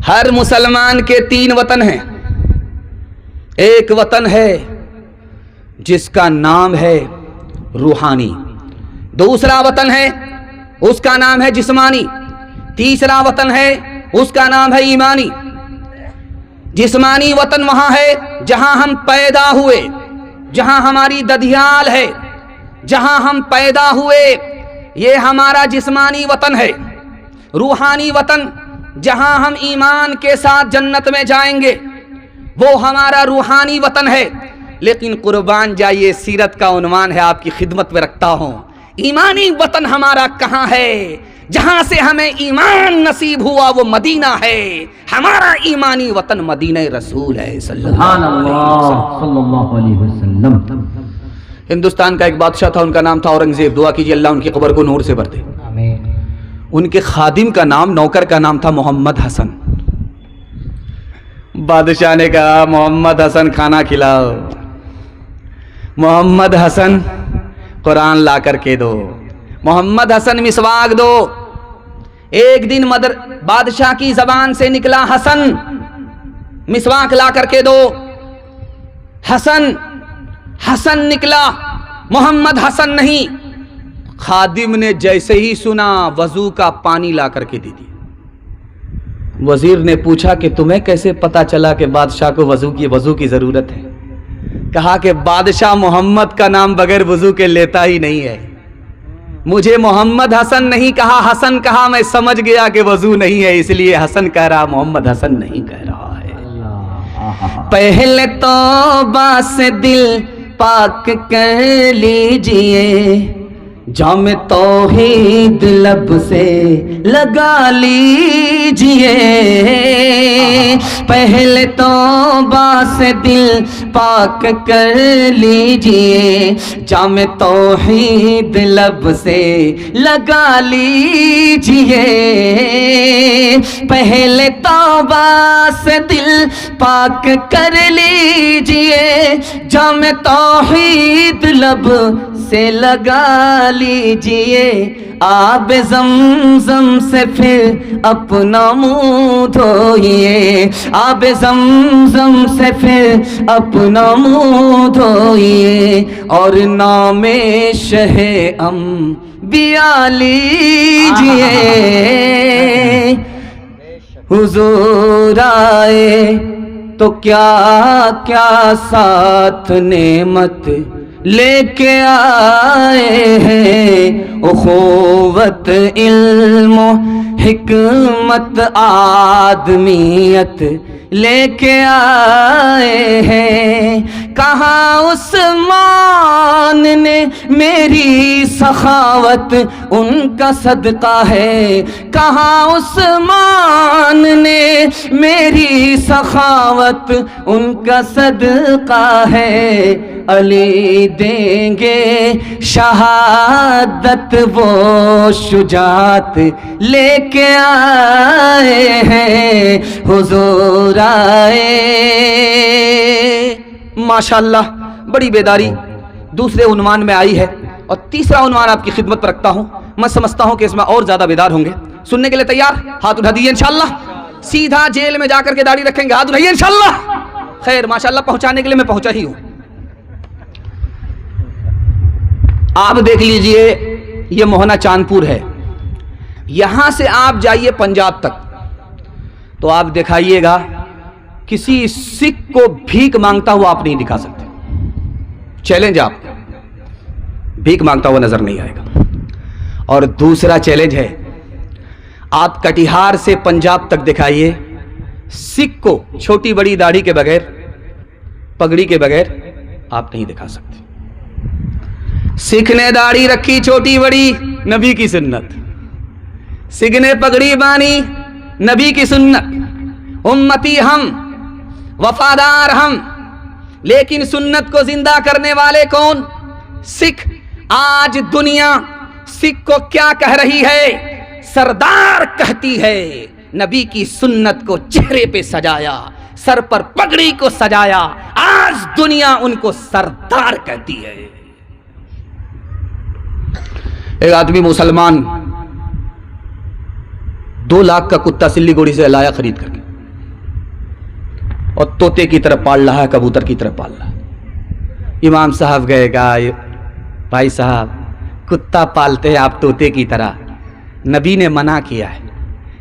ہر مسلمان کے 3 وطن ہیں. ایک وطن ہے جس کا نام ہے روحانی، دوسرا وطن ہے اس کا نام ہے جسمانی، تیسرا وطن ہے اس کا نام ہے ایمانی. جسمانی وطن وہاں ہے جہاں ہم پیدا ہوئے، جہاں ہماری ددھیال ہے، جہاں ہم پیدا ہوئے، یہ ہمارا جسمانی وطن ہے. روحانی وطن جہاں ہم ایمان کے ساتھ جنت میں جائیں گے، وہ ہمارا روحانی وطن ہے. لیکن قربان جائیے، سیرت کا عنوان ہے، آپ کی خدمت میں رکھتا ہوں، ایمانی وطن ہمارا کہاں ہے؟ جہاں سے ہمیں ایمان نصیب ہوا وہ مدینہ ہے. ہمارا ایمانی وطن مدینہ رسول ہے صلی اللہ علیہ وسلم. ہندوستان کا ایک بادشاہ تھا، ان کا نام تھا اورنگزیب. دعا کیجیے اللہ ان کی قبر کو نور سے بھر دے. ان کے خادم کا نام، نوکر کا نام تھا محمد حسن. بادشاہ نے کہا محمد حسن کھانا کھلاؤ، محمد حسن قرآن لا کر کے دو، محمد حسن مسواک دو. ایک دن بادشاہ کی زبان سے نکلا حسن مسواک لا کر کے دو. حسن حسن نکلا، محمد حسن نہیں. خادم نے جیسے ہی سنا وضو کا پانی لا کر کے دے دیا. وزیر نے پوچھا کہ تمہیں کیسے پتا چلا کہ بادشاہ کو وضو کی ضرورت ہے؟ کہا کہ بادشاہ محمد کا نام بغیر وضو کے لیتا ہی نہیں ہے. مجھے محمد حسن نہیں کہا، حسن کہا، میں سمجھ گیا کہ وضو نہیں ہے، اس لیے حسن کہہ رہا، محمد حسن نہیں کہہ رہا ہے. پہلے توبہ سے دل پاک کر لیجئے، جام توحید لب سے لگا لیجئے. پہلے توبہ سے دل پاک کر لیجئے، جام توحید لب سے لگا لیجئے. پہلے توبہ سے دل پاک کر لیجئے، جام توحید لب سے لگا لیجئے. آب زمزم سے پھر اپنا منہ دھوئیے، آب زمزم سے پھر اپنا منہ دھوئیے، اور نام شہ انبیاء لیجئے. حضور آئے تو کیا کیا ساتھ نعمت لے کے آئے ہیں، اخوت علم و حکمت آدمیت لے کے آئے ہیں. کہاں عثمان نے میری سخاوت، ان کا صدقہ ہے. کہاں عثمان نے میری سخاوت، ان کا صدقہ ہے. علی دیں گے شہادت، وہ شجاعت لے کے آئے ہیں. حضور آئے. ماشاءاللہ بڑی بیداری دوسرے عنوان میں آئی ہے، اور تیسرا عنوان آپ کی خدمت پر رکھتا ہوں. میں سمجھتا ہوں کہ اس میں اور زیادہ بیدار ہوں گے. سننے کے لیے تیار؟ ہاتھ اٹھا دیجیے انشاءاللہ. سیدھا جیل میں جا کر کے داڑھی رکھیں گے، ہاتھ اٹھائیے انشاءاللہ. خیر ماشاءاللہ پہنچانے کے لیے میں پہنچا ہی ہوں. آپ دیکھ لیجئے، یہ موہنا چاندپور ہے. یہاں سے آپ جائیے پنجاب تک تو آپ دکھائیے گا کسی سکھ کو بھیک مانگتا ہوا آپ نہیں دکھا سکتے. چیلنج، آپ بھیک مانگتا ہوا نظر نہیں آئے گا. اور دوسرا چیلنج ہے، آپ کٹیہار سے پنجاب تک دکھائیے، سکھ کو چھوٹی بڑی داڑھی کے بغیر، پگڑی کے بغیر آپ نہیں دکھا سکتے. سکھ نے داڑھی رکھی چھوٹی بڑی، نبی کی سنت. سکھ نے پگڑی باندھی، نبی کی سنت. امتی ہم، وفادار ہم، لیکن سنت کو زندہ کرنے والے کون؟ سکھ. آج دنیا سکھ کو کیا کہہ رہی ہے؟ سردار کہتی ہے. نبی کی سنت کو چہرے پہ سجایا، سر پر پگڑی کو سجایا، آج دنیا ان کو سردار کہتی ہے. ایک آدمی مسلمان 2 لاکھ کا کتا سلی گوڑی سے لایا خرید کر کے. اور طوطے کی طرح پال رہا ہے, کبوتر کی طرح پال رہا ہے. امام صاحب گئے گا, بھائی صاحب کتا پالتے ہیں آپ طوطے کی طرح, نبی نے منع کیا ہے,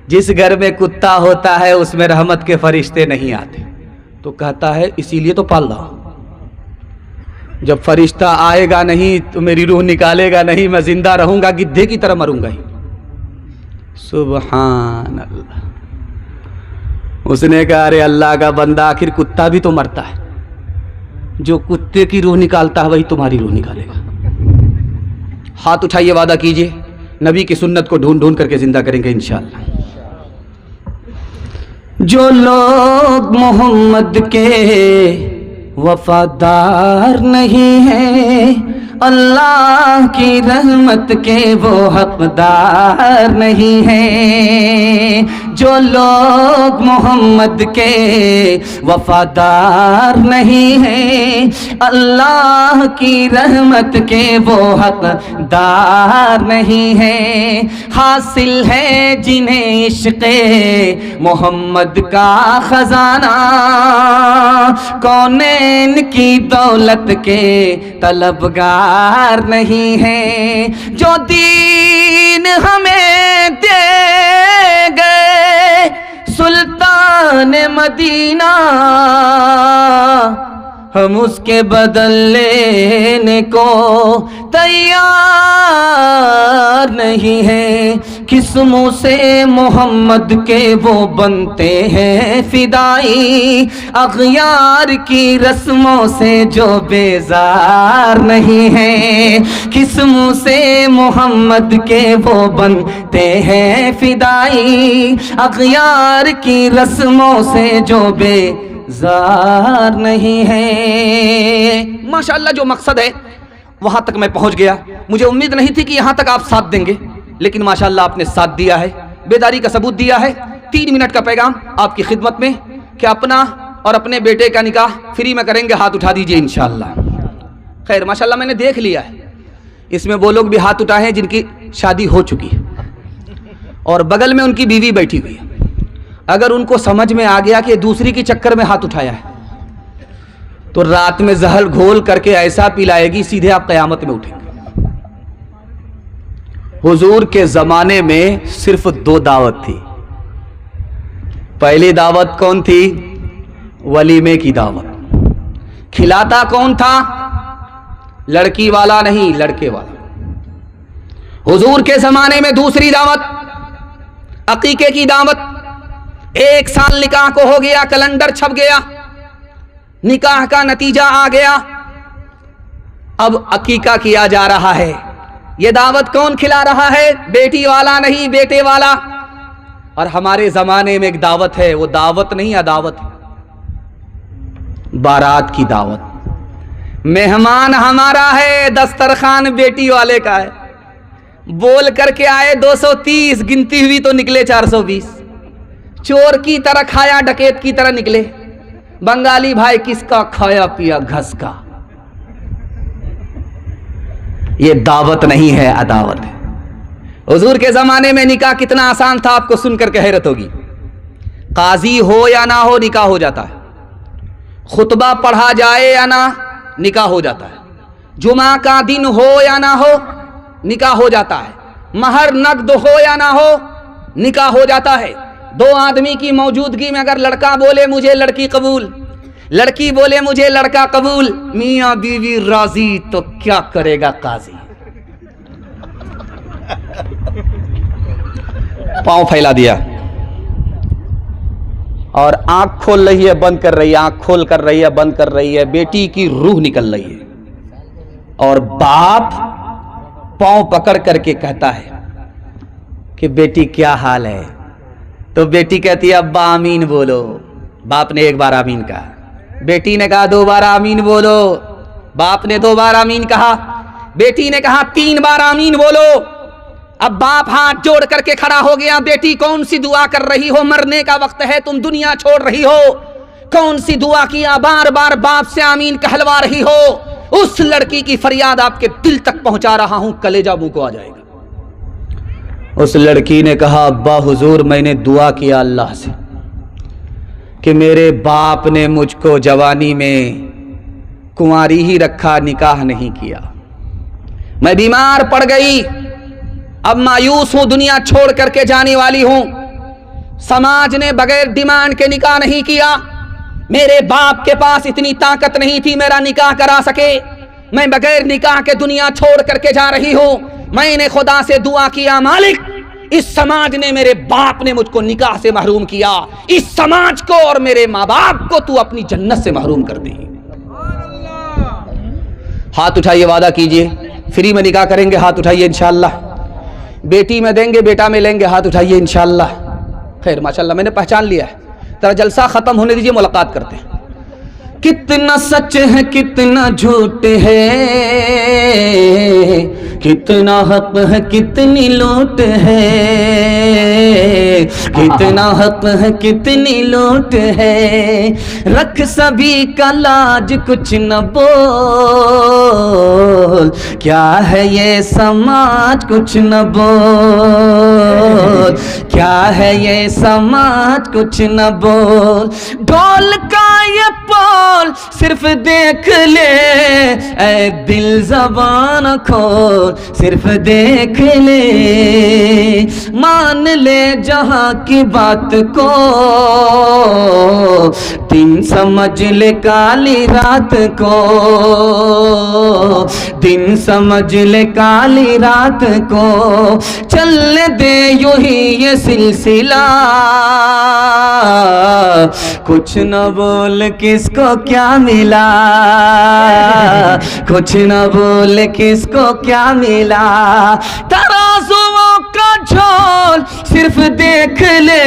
جس گھر میں کتا ہوتا ہے اس میں رحمت کے فرشتے نہیں آتے. تو کہتا ہے اسی لیے تو پال رہا ہوں, جب فرشتہ آئے گا نہیں تو میری روح نکالے گا نہیں, میں زندہ رہوں گا, گدھے کی طرح مروں گا ہی. سبحان اللہ. اس نے کہا ارے اللہ کا بندہ, آخر کتا بھی تو مرتا ہے, جو کتے کی روح نکالتا ہے وہی تمہاری روح نکالے گا. ہاتھ اٹھائیے, وعدہ کیجئے نبی کی سنت کو ڈھونڈ ڈھونڈ کر کے زندہ کریں گے انشاءاللہ. جو لوگ محمد کے وفادار نہیں ہیں, اللہ کی رحمت کے وہ حقدار نہیں ہیں. جو لوگ محمد کے وفادار نہیں ہیں, اللہ کی رحمت کے وہ حقدار نہیں ہیں. حاصل ہے جنہیں عشق محمد کا خزانہ, کونین کی دولت کے طلبگار نہیں ہیں. جو دین ہمیں دے گئے سلطان مدینہ, ہم اس کے بدل لینے کو تیار نہیں ہیں. قسموں سے محمد کے وہ بنتے ہیں فدائی, اغیار کی رسموں سے جو بیزار نہیں ہیں. قسموں سے محمد کے وہ بنتے ہیں فدائی, اغیار کی رسموں سے جو بیزار نہیں ہے. ماشاءاللہ جو مقصد ہے وہاں تک میں پہنچ گیا. مجھے امید نہیں تھی کہ یہاں تک آپ ساتھ دیں گے, لیکن ماشاءاللہ آپ نے ساتھ دیا ہے, بیداری کا ثبوت دیا ہے. 3 منٹ کا پیغام آپ کی خدمت میں کہ اپنا اور اپنے بیٹے کا نکاح فری میں کریں گے, ہاتھ اٹھا دیجئے انشاءاللہ. خیر ماشاءاللہ میں نے دیکھ لیا ہے, اس میں وہ لوگ بھی ہاتھ اٹھائے ہیں جن کی شادی ہو چکی ہے اور بغل میں ان کی بیوی بیٹھی ہوئی ہے. اگر ان کو سمجھ میں آ گیا کہ دوسری کے چکر میں ہاتھ اٹھایا ہے تو رات میں زہر گھول کر کے ایسا پلائے گی سیدھے آپ قیامت میں اٹھیں گے. حضور کے زمانے میں صرف 2 دعوت تھی. پہلی دعوت کون تھی؟ ولیمے کی دعوت. کھلاتا کون تھا؟ لڑکی والا نہیں, لڑکے والا. حضور کے زمانے میں دوسری دعوت عقیقے کی دعوت. 1 سال نکاح کو ہو گیا, کیلنڈر چھپ گیا, نکاح کا نتیجہ آ گیا, اب عقیقہ کیا جا رہا ہے. یہ دعوت کون کھلا رہا ہے؟ بیٹی والا نہیں, بیٹے والا. اور ہمارے زمانے میں ایک دعوت ہے, وہ دعوت نہیں عداوت ہے, بارات کی دعوت. مہمان ہمارا ہے, دسترخوان بیٹی والے کا ہے. بول کر کے آئے 230, گنتی ہوئی تو نکلے 420. چور کی طرح کھایا, ڈکیت کی طرح نکلے. بنگالی بھائی کس کا کھایا پیا گھس کا. یہ دعوت نہیں ہے, عداوت ہے. حضور کے زمانے میں نکاح کتنا آسان تھا, آپ کو سن کر کے حیرت ہوگی. قاضی ہو یا نہ ہو نکاح ہو جاتا ہے, خطبہ پڑھا جائے یا نہ نکاح ہو جاتا ہے, جمعہ کا دن ہو یا نہ ہو نکاح ہو جاتا ہے, مہر نقد ہو یا نہ ہو نکاح ہو جاتا ہے. 2 آدمی کی موجودگی میں اگر لڑکا بولے مجھے لڑکی قبول, لڑکی بولے مجھے لڑکا قبول, میاں بیوی راضی, تو کیا کرے گا قاضی؟ پاؤں پھیلا دیا اور آنکھ کھول رہی ہے, بند کر رہی ہے, آنکھ کھول کر رہی ہے, بند کر رہی ہے. بیٹی کی روح نکل رہی ہے اور باپ پاؤں پکڑ کر کے کہتا ہے کہ بیٹی کیا حال ہے؟ تو بیٹی کہتی ہے ابا آمین بولو. باپ نے 1 بار آمین کہا, بیٹی نے کہا 2 بار آمین بولو. باپ نے 2 بار آمین کہا, بیٹی نے کہا 3 بار آمین بولو. اب باپ ہاتھ جوڑ کر کے کھڑا ہو گیا, بیٹی کون سی دعا کر رہی ہو؟ مرنے کا وقت ہے, تم دنیا چھوڑ رہی ہو, کون سی دعا کیا بار بار باپ سے آمین کہلوا رہی ہو؟ اس لڑکی کی فریاد آپ کے دل تک پہنچا رہا ہوں, کلیجہ منہ کو آ جائے گا. اس لڑکی نے کہا ابا حضور میں نے دعا کیا اللہ سے کہ میرے باپ نے مجھ کو جوانی میں کنواری ہی رکھا, نکاح نہیں کیا. میں بیمار پڑ گئی, اب مایوس ہوں, دنیا چھوڑ کر کے جانے والی ہوں. سماج نے بغیر ڈیمانڈ کے نکاح نہیں کیا. میرے باپ کے پاس اتنی طاقت نہیں تھی میرا نکاح کرا سکے. میں بغیر نکاح کے دنیا چھوڑ کر کے جا رہی ہوں. میں نے خدا سے دعا کیا, مالک اس سماج نے میرے باپ نے مجھ کو نکاح سے محروم کیا, اس سماج کو اور میرے ماں باپ کو تو اپنی جنت سے محروم کر دے. ہاتھ اٹھائیے, وعدہ کیجئے فری میں نکاح کریں گے. ہاتھ اٹھائیے انشاءاللہ. بیٹی میں دیں گے, بیٹا میں لیں گے. ہاتھ اٹھائیے انشاءاللہ. خیر ماشاءاللہ, میں نے پہچان لیا ہے. ذرا جلسہ ختم ہونے دیجئے, ملاقات کرتے ہیں. کتنا سچ ہے کتنا جھوٹ ہے, کتنا حق ہے کتنی لوٹ ہے, کتنا حق ہے کتنی لوٹ ہے. رکھ سبھی کا لاج کچھ نہ بول, کیا ہے یہ سماج کچھ نہ بول, کیا ہے یہ سماج کچھ نہ بول. ڈھول کا یہ پول صرف دیکھ لے, اے دل زبان کھول صرف دیکھ لے. مان لے جہاں کی بات کو, دن سمجھ لے کالی رات کو, دن سمجھ لے کالی رات کو. چلنے دے یوں ہی یہ سلسلہ, کچھ نہ بول کس کو کیا ملا, کچھ نہ بول کس کو کیا ملا. ترازوؤں کا جھول صرف دیکھ لے,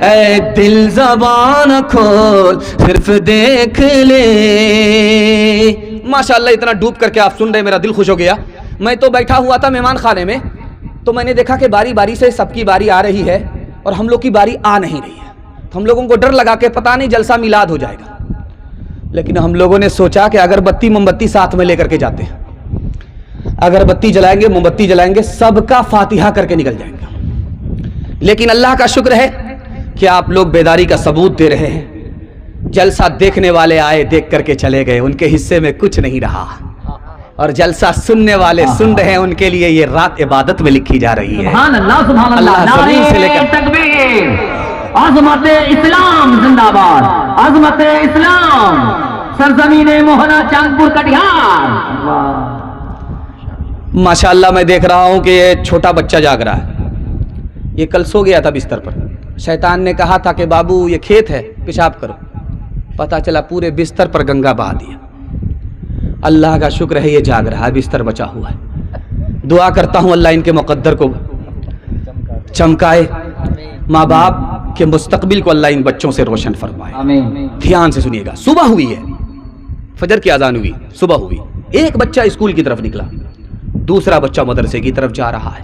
اے دل زبان کھول صرف دیکھ لے. ماشاءاللہ اتنا ڈوب کر کے آپ سن رہے, میرا دل خوش ہو گیا. میں تو بیٹھا ہوا تھا مہمان خانے میں, تو میں نے دیکھا کہ باری باری سے سب کی باری آ رہی ہے اور ہم لوگ کی باری آ نہیں رہی ہے. ہم لوگوں کو ڈر لگا کہ پتہ نہیں جلسہ میلاد ہو جائے گا. لیکن ہم لوگوں نے سوچا کہ اگربتی موم بتی ساتھ میں لے کر کے جاتے ہیں, اگربتی جلائیں گے, موم بتی جلائیں گے, سب کا فاتحہ کر کے نکل جائیں گے. لیکن اللہ کا شکر ہے کہ آپ لوگ بیداری کا ثبوت دے رہے ہیں. جلسہ دیکھنے والے آئے, دیکھ کر کے چلے گئے, ان کے حصے میں کچھ نہیں رہا. اور جلسہ سننے والے سن رہے ہیں, ان کے لیے یہ رات عبادت میں لکھی جا رہی ہے. سبحان اللہ, سبحان اللہ. زمین سے لے کر تکبیر, عظمت اسلام زندہ باد, عظمت اسلام, سرزمین موہنا چاندپور کٹیہار. ماشاءاللہ میں دیکھ رہا ہوں کہ یہ چھوٹا بچہ جاگ رہا ہے. یہ کل سو گیا تھا بستر پر. شیطان نے کہا تھا کہ بابو یہ کھیت ہے, پیشاب کرو. پتہ چلا پورے بستر پر گنگا بہا دیا. اللہ کا شکر ہے یہ جاگ رہا ہے, بستر بچا ہوا ہے. دعا کرتا ہوں اللہ ان کے مقدر کو چمکائے, ماں باپ کے مستقبل کو اللہ ان بچوں سے روشن فرمائے. دھیان سے سنیے گا. صبح ہوئی ہے, فجر کی اذان ہوئی, صبح ہوئی. ایک بچہ اسکول کی طرف نکلا, دوسرا بچہ مدرسے کی طرف جا رہا ہے.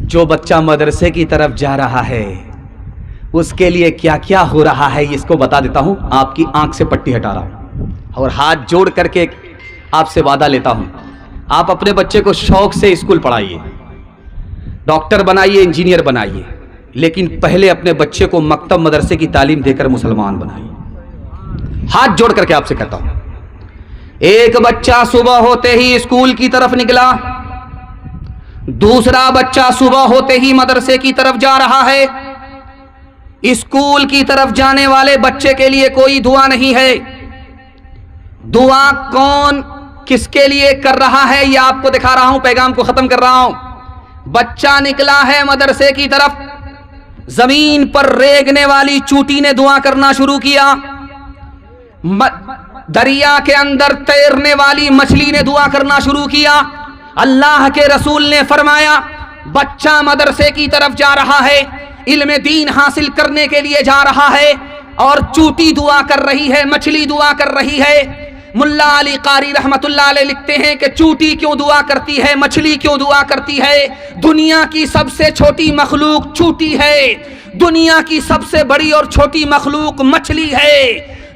جو بچہ مدرسے کی طرف جا رہا ہے اس کے لیے کیا کیا ہو رہا ہے اس کو بتا دیتا ہوں. آپ کی آنکھ سے پٹی ہٹا رہا ہوں اور ہاتھ جوڑ کر کے آپ سے وعدہ لیتا ہوں, آپ اپنے بچے کو شوق سے اسکول پڑھائیے, ڈاکٹر بنائیے, انجینئر بنائیے, لیکن پہلے اپنے بچے کو مکتب مدرسے کی تعلیم دے کر مسلمان بنائیے. ہاتھ جوڑ کر کے آپ سے کہتا ہوں. ایک بچہ صبح ہوتے ہی اسکول کی طرف نکلا, دوسرا بچہ صبح ہوتے ہی مدرسے کی طرف جا رہا ہے. اسکول کی طرف جانے والے بچے کے لیے کوئی دعا نہیں ہے. دعا کون کس کے لیے کر رہا ہے یہ آپ کو دکھا رہا ہوں, پیغام کو ختم کر رہا ہوں. بچہ نکلا ہے مدرسے کی طرف, زمین پر ریگنے والی چوٹی نے دعا کرنا شروع کیا, دریا کے اندر تیرنے والی مچھلی نے دعا کرنا شروع کیا. اللہ کے رسول نے فرمایا بچہ مدرسے کی طرف جا رہا ہے, علم دین حاصل کرنے کے لیے جا رہا ہے, اور چوٹی دعا کر رہی ہے, مچھلی دعا کر رہی ہے. ملا علی قاری رحمت اللہ علیہ لکھتے ہیں کہ چوٹی کیوں دعا کرتی ہے, مچھلی کیوں دعا کرتی ہے؟ دنیا کی سب سے چھوٹی مخلوق چوٹی ہے, دنیا کی سب سے بڑی اور چھوٹی مخلوق مچھلی ہے.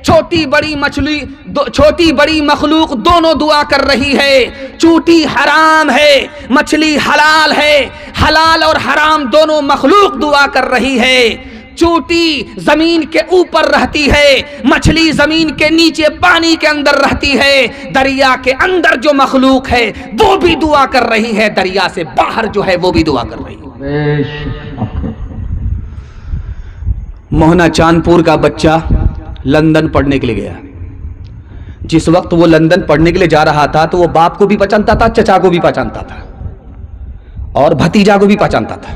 چھوٹی بڑی مخلوق دونوں دعا کر رہی ہے. چوٹی حرام ہے, مچھلی حلال ہے, حلال اور حرام دونوں مخلوق دعا کر رہی ہے. چوٹی زمین کے اوپر رہتی ہے، مچھلی زمین کے نیچے پانی کے اندر رہتی ہے، دریا کے اندر جو مخلوق ہے وہ بھی دعا کر رہی ہے، دریا سے باہر جو ہے وہ بھی دعا کر رہی ہے۔ موہنا چاند پور کا بچہ لندن پڑھنے کے لیے گیا۔ جس وقت وہ لندن پڑھنے کے لیے جا رہا تھا تو وہ باپ کو بھی پہچانتا تھا، چچا کو بھی پہچانتا تھا اور بھتیجا کو بھی پہچانتا تھا۔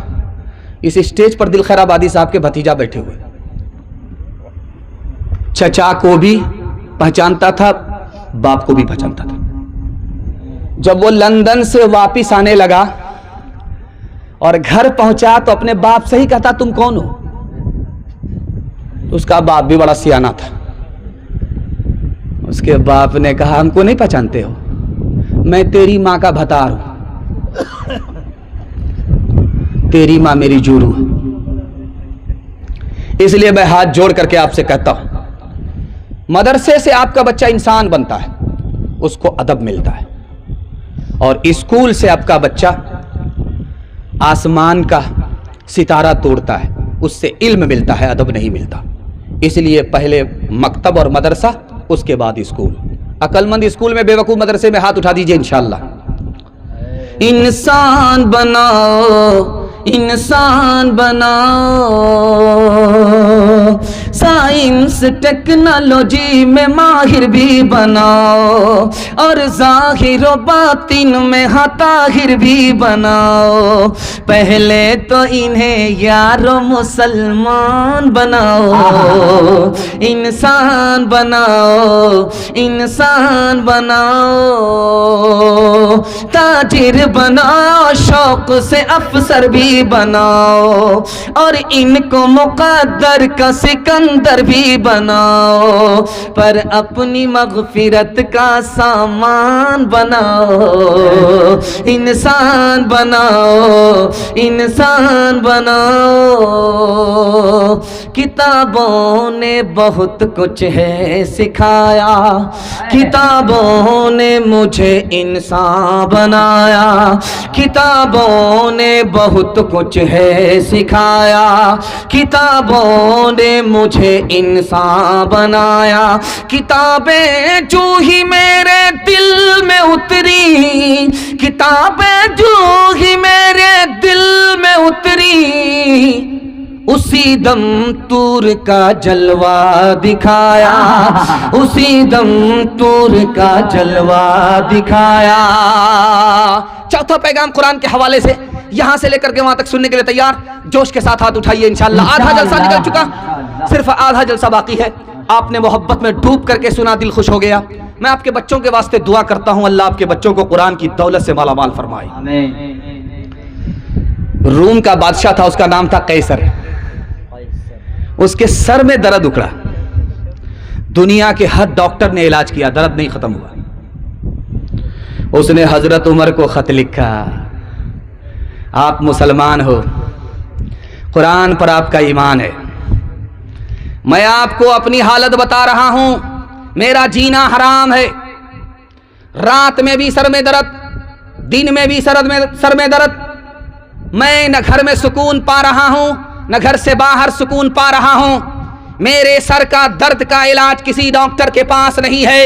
اس اسٹیج پر دل خیر آبادی صاحب کے بھتیجا بیٹھے ہوئے، چچا کو بھی پہچانتا تھا، باپ کو بھی پہچانتا تھا۔ جب وہ لندن سے واپس آنے لگا اور گھر پہنچا تو اپنے باپ سے ہی کہتا تم کون ہو؟ اس کا باپ بھی بڑا سیانہ تھا۔ اس کے باپ نے کہا ہم کو نہیں پہچانتے ہو، میں تیری ماں کا بھتار ہوں، تیری ماں میری جورو، اس لیے میں ہاتھ جوڑ کر کے آپ سے کہتا ہوں مدرسے سے آپ کا بچہ انسان بنتا ہے، اس کو ادب ملتا ہے، اور اسکول سے آپ کا بچہ آسمان کا ستارہ توڑتا ہے، اس سے علم ملتا ہے، ادب نہیں ملتا۔ اس لیے پہلے مکتب اور مدرسہ، اس کے بعد اسکول۔ عقل مند اسکول میں، بے وقوف مدرسے میں، ہاتھ اٹھا دیجئے انشاءاللہ۔ انسان بناؤ، انسان بناؤ، سائنس ٹیکنالوجی میں ماہر بھی بناؤ، اور ظاہر و باطن میں طاہر بھی بناؤ، پہلے تو انہیں یارو مسلمان بناؤ، انسان بناؤ، انسان بناؤ، تاجر بناؤ، شوق سے افسر بھی بناؤ، اور ان کو مقدر کا سکندر بھی بناؤ، پر اپنی مغفرت کا سامان بناؤ، انسان بناؤ، انسان بناؤ۔ کتابوں نے بہت کچھ ہے سکھایا، کتابوں نے مجھے انسان بنایا، کتابوں نے بہت کچھ ہے سکھایا، کتابوں نے مجھے انسان بنایا، کتابیں جو ہی میرے دل میں اتری، کتابیں جو ہی میرے دل میں اتری، اسی دم طور کا جلوہ دکھایا، اسی دم طور کا جلوہ دکھایا۔ چوتھا پیغام قرآن کے حوالے سے یہاں سے لے کر کے وہاں تک سننے کے لیے تیار؟ جوش کے ساتھ ہاتھ اٹھائیے انشاءاللہ۔ آدھا جلسہ نکل چکا، صرف آدھا جلسہ باقی ہے۔ آپ نے محبت میں ڈوب کر کے سنا، دل خوش ہو گیا۔ میں آپ کے بچوں کے واسطے دعا کرتا ہوں، اللہ آپ کے بچوں کو قرآن کی دولت سے مالا مال فرمائے۔ روم کا بادشاہ تھا، اس کا نام تھا قیصر۔ اس کے سر میں درد اکڑا، دنیا کے ہر ڈاکٹر نے علاج کیا، درد نہیں ختم ہوا۔ اس نے حضرت عمر کو خط لکھا، آپ مسلمان ہو، قرآن پر آپ کا ایمان ہے، میں آپ کو اپنی حالت بتا رہا ہوں، میرا جینا حرام ہے، رات میں بھی سر میں درد، دن میں بھی سر میں درد، میں نہ گھر میں سکون پا رہا ہوں نہ گھر سے باہر سکون پا رہا ہوں، میرے سر کا درد کا علاج کسی ڈاکٹر کے پاس نہیں ہے،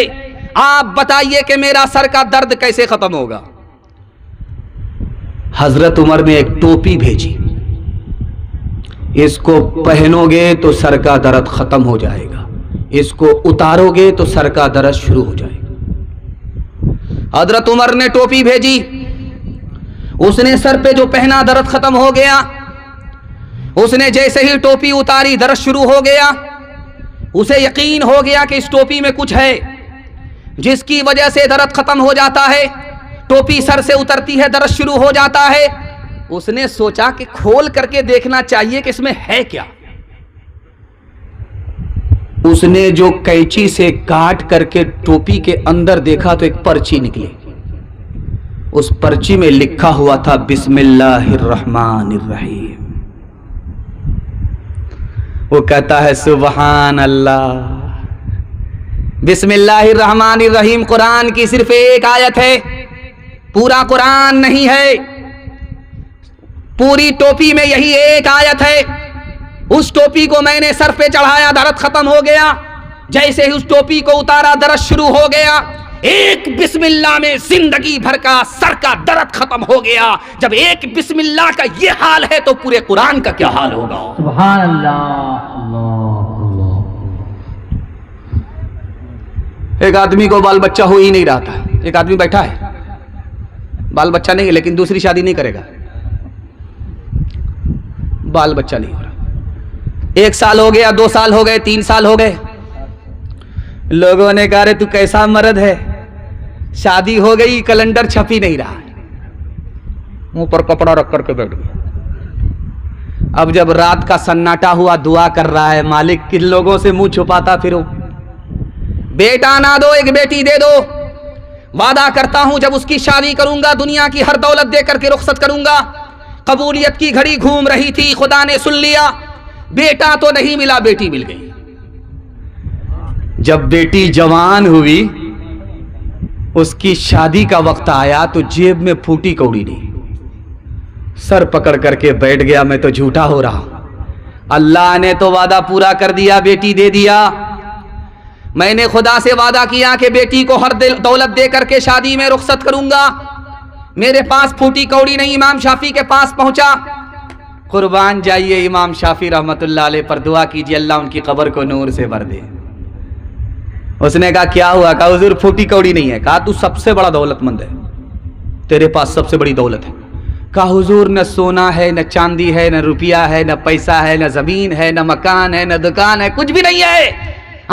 آپ بتائیے کہ میرا سر کا درد کیسے ختم ہوگا؟ حضرت عمر نے ایک ٹوپی بھیجی، اس کو پہنو گے تو سر کا درد ختم ہو جائے گا، اس کو اتارو گے تو سر کا درد شروع ہو جائے گا۔ حضرت عمر نے ٹوپی بھیجی، اس نے سر پہ جو پہنا درد ختم ہو گیا، اس نے جیسے ہی ٹوپی اتاری درد شروع ہو گیا، اسے یقین ہو گیا کہ اس ٹوپی میں کچھ ہے جس کی وجہ سے درد ختم ہو جاتا ہے، ٹوپی سر سے اترتی ہے درد شروع ہو جاتا ہے۔ اس نے سوچا کہ کھول کر کے دیکھنا چاہیے کہ اس میں ہے کیا۔ اس نے جو قینچی سے کاٹ کر کے ٹوپی کے اندر دیکھا تو ایک پرچی نکلی، اس پرچی میں لکھا ہوا تھا بسم اللہ الرحمن الرحیم۔ وہ کہتا ہے سبحان اللہ، بسم اللہ الرحمن الرحیم قرآن کی صرف ایک آیت ہے، پورا قرآن نہیں ہے، پوری ٹوپی میں یہی ایک آیت ہے۔ اس ٹوپی کو میں نے سر پہ چڑھایا، درد ختم ہو گیا. جیسے ہی اس ٹوپی کو اتارا درد شروع ہو گیا. ایک بسم اللہ میں زندگی بھر کا سر کا درد ختم ہو گیا. جب ایک بسم اللہ کا یہ حال ہے تو پورے قرآن کا کیا حال ہوگا؟ سبحان اللہ. اللہ اللہ. ایک آدمی کو بال بچہ ہو ہی نہیں رہا تھا. ایک آدمی بیٹھا ہے، بال بچہ نہیں ہے، لیکن دوسری شادی نہیں کرے گا. بال بچہ نہیں ہو رہا. 1 سال ہو گیا، 2 سال ہو گئے، 3 سال ہو گئے. لوگوں نے کہا رے تو کیسا مرد ہے، شادی ہو گئی کیلنڈر چھپ ہی نہیں رہا. منہ پر کپڑا رکھ کر کے بیٹھ گیا. اب جب رات کا سناٹا ہوا دعا کر رہا ہے، مالک کن لوگوں سے منہ چھپاتا پھروں. بیٹا نہ دو، ایک بیٹی دے دو. وعدہ کرتا ہوں جب اس کی شادی کروں گا دنیا کی ہر دولت دے کر کے رخصت کروں گا. قبولیت کی گھڑی گھوم رہی تھی، خدا نے سن لیا. بیٹا تو نہیں ملا، بیٹی مل گئی. جب بیٹی جوان ہوئی، اس کی شادی کا وقت آیا تو جیب میں پھوٹی کوڑی نہیں. سر پکڑ کر کے بیٹھ گیا، میں تو جھوٹا ہو رہا ہوں. اللہ نے تو وعدہ پورا کر دیا، بیٹی دے دیا. میں نے خدا سے وعدہ کیا کہ بیٹی کو ہر دولت دے کر کے شادی میں رخصت کروں گا. میرے پاس پھوٹی کوڑی نہیں. امام شافعی کے پاس پہنچا. قربان جائیے امام شافعی رحمت اللہ علیہ پر، دعا کیجیے اللہ ان کی قبر کو نور سے بھر دے. اس نے کہا کیا ہوا؟ کہا حضور پھوٹی کوڑی نہیں ہے. کہا تو سب سے بڑا دولت مند ہے، تیرے پاس سب سے بڑی دولت ہے. کہا حضور نہ سونا ہے، نہ چاندی ہے، نہ روپیہ ہے، نہ پیسہ ہے، نہ زمین ہے، نہ مکان ہے، نہ دکان ہے، کچھ بھی نہیں ہے.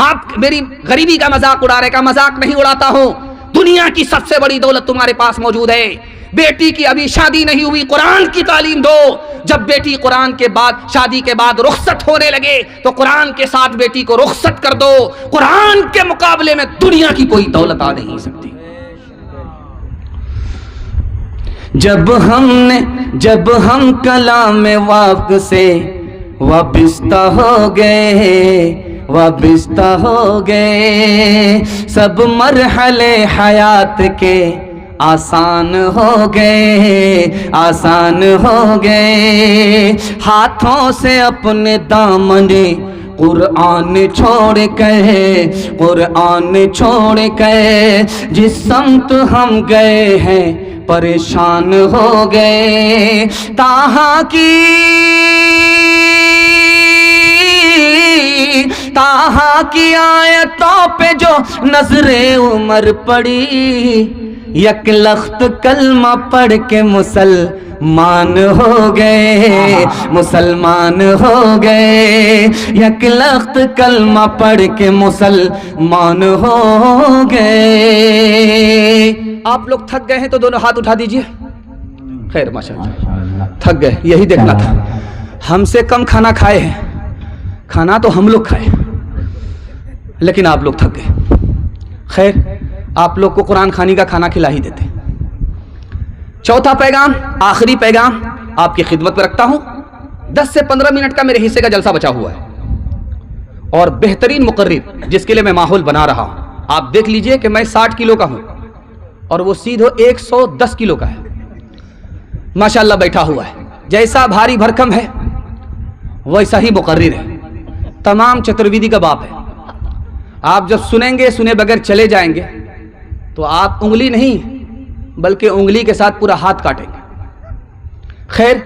آپ میری غریبی کا مذاق اڑا رہے. کا مذاق نہیں اڑاتا ہوں. دنیا کی سب سے بڑی دولت تمہارے پاس موجود ہے. بیٹی کی ابھی شادی نہیں ہوئی، قرآن کی تعلیم دو. جب بیٹی قرآن کے بعد شادی کے بعد رخصت ہونے لگے تو قرآن کے ساتھ بیٹی کو رخصت کر دو. قرآن کے مقابلے میں دنیا کی کوئی دولت آ نہیں سکتی. جب ہم کلام واق سے وابستہ ہو گئے سب مرحلے حیات کے آسان ہو گئے. ہاتھوں سے اپنے دامن قرآن چھوڑ کے جس سمت ہم گئے ہیں پریشان ہو گئے. تاہا کی آیتوں پہ جو نظر عمر پڑی، یک لخت کلمہ پڑھ کے مسلمان ہو گئے. یک لخت کلمہ پڑھ کے مسلمان ہو گئے. آپ لوگ تھک گئے ہیں تو دونوں ہاتھ اٹھا دیجئے. خیر ماشاءاللہ تھک گئے، یہی دیکھنا تھا. ہم سے کم کھانا کھائے ہیں، کھانا تو ہم لوگ کھائے لیکن آپ لوگ تھک گئے. خیر آپ لوگ کو قرآن خوانی کا کھانا کھلا ہی دیتے. چوتھا پیغام، آخری پیغام آپ کی خدمت میں رکھتا ہوں. 10 سے 15 منٹ کا میرے حصے کا جلسہ بچا ہوا ہے اور بہترین مقرر جس کے لیے میں ماحول بنا رہا ہوں. آپ دیکھ لیجئے کہ میں 60 کلو کا ہوں اور وہ سیدھو 110 کلو کا ہے. ماشاءاللہ بیٹھا ہوا ہے. جیسا بھاری بھرکم ہے ویسا ہی مقرر ہے. تمام چترویدی کا باپ ہے. آپ جب سنے بغیر چلے جائیں گے تو آپ انگلی نہیں بلکہ انگلی کے ساتھ پورا ہاتھ کاٹیں گے. خیر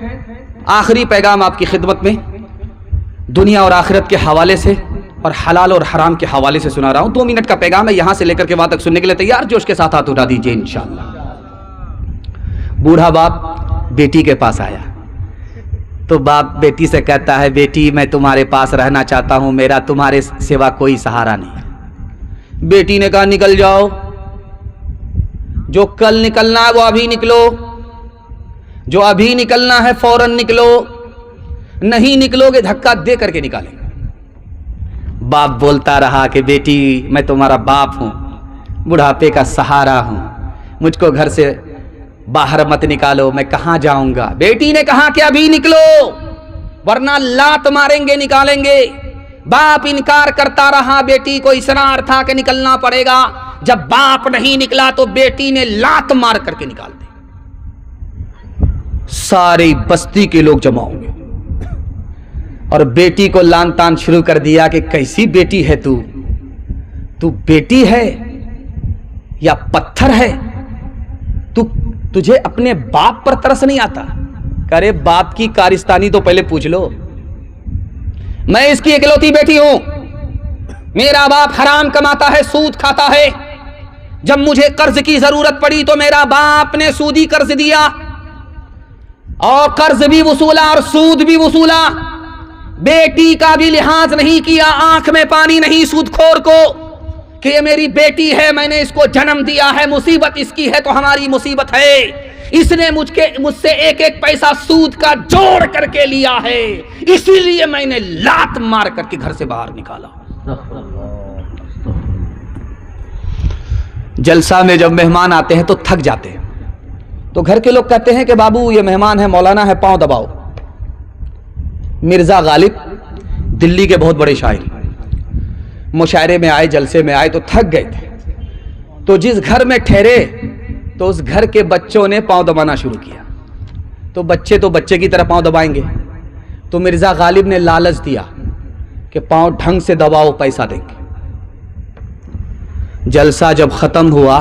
آخری پیغام آپ کی خدمت میں دنیا اور آخرت کے حوالے سے اور حلال اور حرام کے حوالے سے سنا رہا ہوں. 2 منٹ کا پیغام ہے. یہاں سے لے کر کے وہاں تک سننے کے لیے تیار؟ جوش کے ساتھ ہاتھ اٹھا دیجئے انشاءاللہ. بوڑھا باپ بیٹی کے پاس آیا تو باپ بیٹی سے کہتا ہے بیٹی میں تمہارے پاس رہنا چاہتا ہوں، میرا تمہارے سوا کوئی سہارا نہیں. بیٹی نے کہا نکل جاؤ، جو کل نکلنا ہے وہ ابھی نکلو، جو ابھی نکلنا ہے فوراً نکلو، نہیں نکلو گے دھکا دے کر کے نکالیں. باپ بولتا رہا کہ بیٹی میں تمہارا باپ ہوں، بڑھاپے کا سہارا ہوں، مجھ کو گھر سے باہر مت نکالو، میں کہاں جاؤں گا. بیٹی نے کہا کہ ابھی نکلو ورنہ لات ماریں گے نکالیں گے. باپ انکار کرتا رہا. بیٹی کو اصرار تھا کہ نکلنا پڑے گا. جب باپ نہیں نکلا تو بیٹی نے لات مار کر کے نکال دی. ساری بستی کے لوگ جمع ہوں گے. اور بیٹی کو لان تان شروع کر دیا کہ کیسی بیٹی ہے تو بیٹی ہے یا پتھر ہے؟ تجھے اپنے باپ پر ترس نہیں آتا؟ کرے باپ کی کارستانی تو پہلے پوچھ لو. میں اس کی اکلوتی بیٹی ہوں. میرا باپ حرام کماتا ہے، سود کھاتا ہے. جب مجھے قرض کی ضرورت پڑی تو میرا باپ نے سودی قرض دیا، اور قرض بھی وصولا اور سود بھی وصولا. بیٹی کا بھی لحاظ نہیں کیا، آنکھ میں پانی نہیں سود خور کو کہ یہ میری بیٹی ہے، میں نے اس کو جنم دیا ہے، مصیبت اس کی ہے تو ہماری مصیبت ہے. اس نے مجھ سے ایک ایک پیسہ سود کا جوڑ کر کے لیا ہے، اسی لیے میں نے لات مار کر کے گھر سے باہر نکالا. جلسہ میں جب مہمان آتے ہیں تو تھک جاتے ہیں، تو گھر کے لوگ کہتے ہیں کہ بابو یہ مہمان ہے، مولانا ہے، پاؤں دباؤ. مرزا غالب دلی کے بہت بڑے شاعر مشاعرے میں آئے، جلسے میں آئے تو تھک گئے تھے. تو جس گھر میں ٹھہرے تو اس گھر کے بچوں نے پاؤں دبانا شروع کیا. تو بچے کی طرح پاؤں دبائیں گے. تو مرزا غالب نے لالچ دیا کہ پاؤں ڈھنگ سے دباؤ، پیسہ دیں گے. جلسہ جب ختم ہوا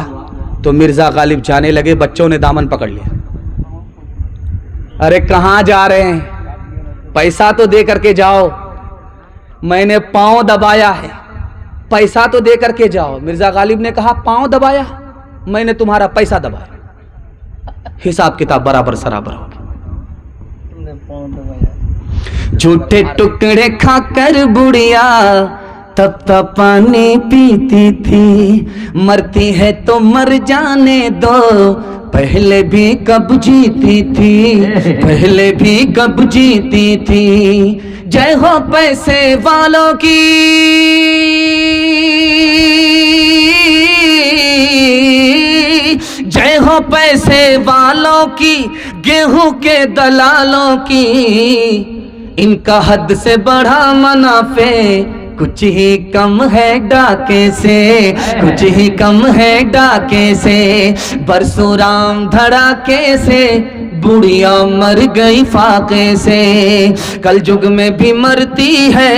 تو مرزا غالب جانے لگے، بچوں نے دامن پکڑ لیا. ارے کہاں جا رہے ہیں؟ پیسہ تو دے کر کے جاؤ. میں نے پاؤں دبایا ہے، پیسہ تو دے کر کے جاؤ. مرزا غالب نے کہا پاؤں دبایا؟ میں نے تمہارا پیسہ دبایا. حساب کتاب برابر سرابر ہو گیا. جھوٹے ٹکڑے کھا کر بڑھیا تب پانی پیتی تھی، مرتی ہے تو مر جانے دو، پہلے بھی کب جیتی تھی، پہلے بھی کب جیتی تھی. جے ہو پیسے والوں کی، جے ہو پیسے والوں کی، گیہوں کے دلالوں کی، ان کا حد سے بڑھا منافع کچھ ہی کم ہے ڈاکے سے، کچھ ہی کم ہے ڈاکے سے. برسوں رام دھڑاکے سے بڑھیا مر گئی فاقے سے. کل جگ میں بھی مرتی ہے،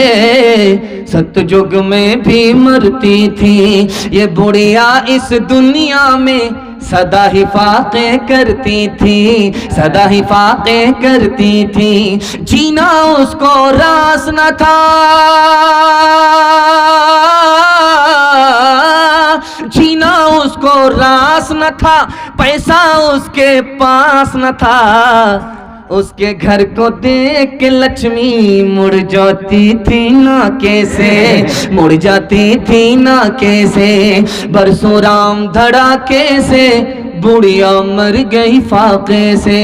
ست جگ میں بھی مرتی تھی. یہ بڑھیا اس دنیا میں سدا ہی فاقے کرتی تھی، سدا ہی فاقے کرتی تھی. جینا اس کو راس نہ تھا، جینا اس کو راس نہ تھا، پیسہ اس کے پاس نہ تھا. اس کے گھر کو دیکھ کے لکشمی مڑ جاتی تھی نا کیسے، مڑ جاتی تھی نا کیسے. برسوں رام دھڑاکے سے بڑھیا مر گئی فاقے سے.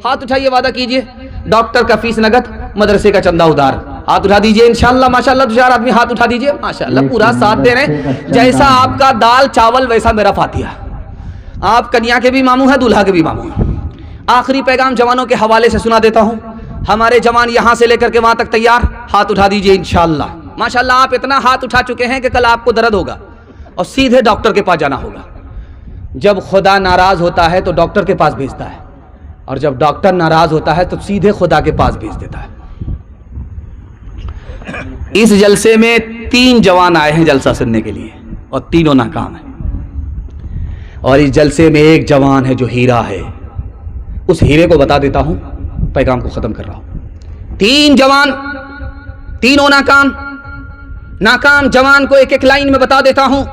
ہاتھ اٹھائیے، وعدہ کیجئے ڈاکٹر کا فیس نگد، مدرسے کا چندہ ادھار. ہاتھ اٹھا دیجئے انشاءاللہ. ماشاءاللہ دو چار آدمی ہاتھ اٹھا دیجئے. ماشاءاللہ پورا ساتھ دے رہے ہیں. جیسا آپ کا دال چاول ویسا میرا فاتحہ. آپ کنیا کے بھی ماموں ہیں، دولہا کے بھی ماموں ہیں. آخری پیغام جوانوں کے حوالے سے سنا دیتا ہوں. ہمارے جوان یہاں سے لے کر کے وہاں تک تیار. ہاتھ اٹھا دیجئے انشاءاللہ. ماشاءاللہ آپ اتنا ہاتھ اٹھا چکے ہیں کہ کل آپ کو درد ہوگا اور سیدھے ڈاکٹر کے پاس جانا ہوگا. جب خدا ناراض ہوتا ہے تو ڈاکٹر کے پاس بھیجتا ہے، اور جب ڈاکٹر ناراض ہوتا ہے تو سیدھے خدا کے پاس بھیج دیتا ہے. اس جلسے میں 3 جوان آئے ہیں جلسہ سننے کے لیے، اور تینوں ناکام ہیں. اور اس جلسے میں ایک جوان ہے جو ہیرا ہے. اس ہیرے کو بتا دیتا ہوں، پیغام کو ختم کر رہا ہوں. 3 جوان، تینوں ناکام. ناکام جوان کو ایک ایک لائن میں بتا دیتا ہوں.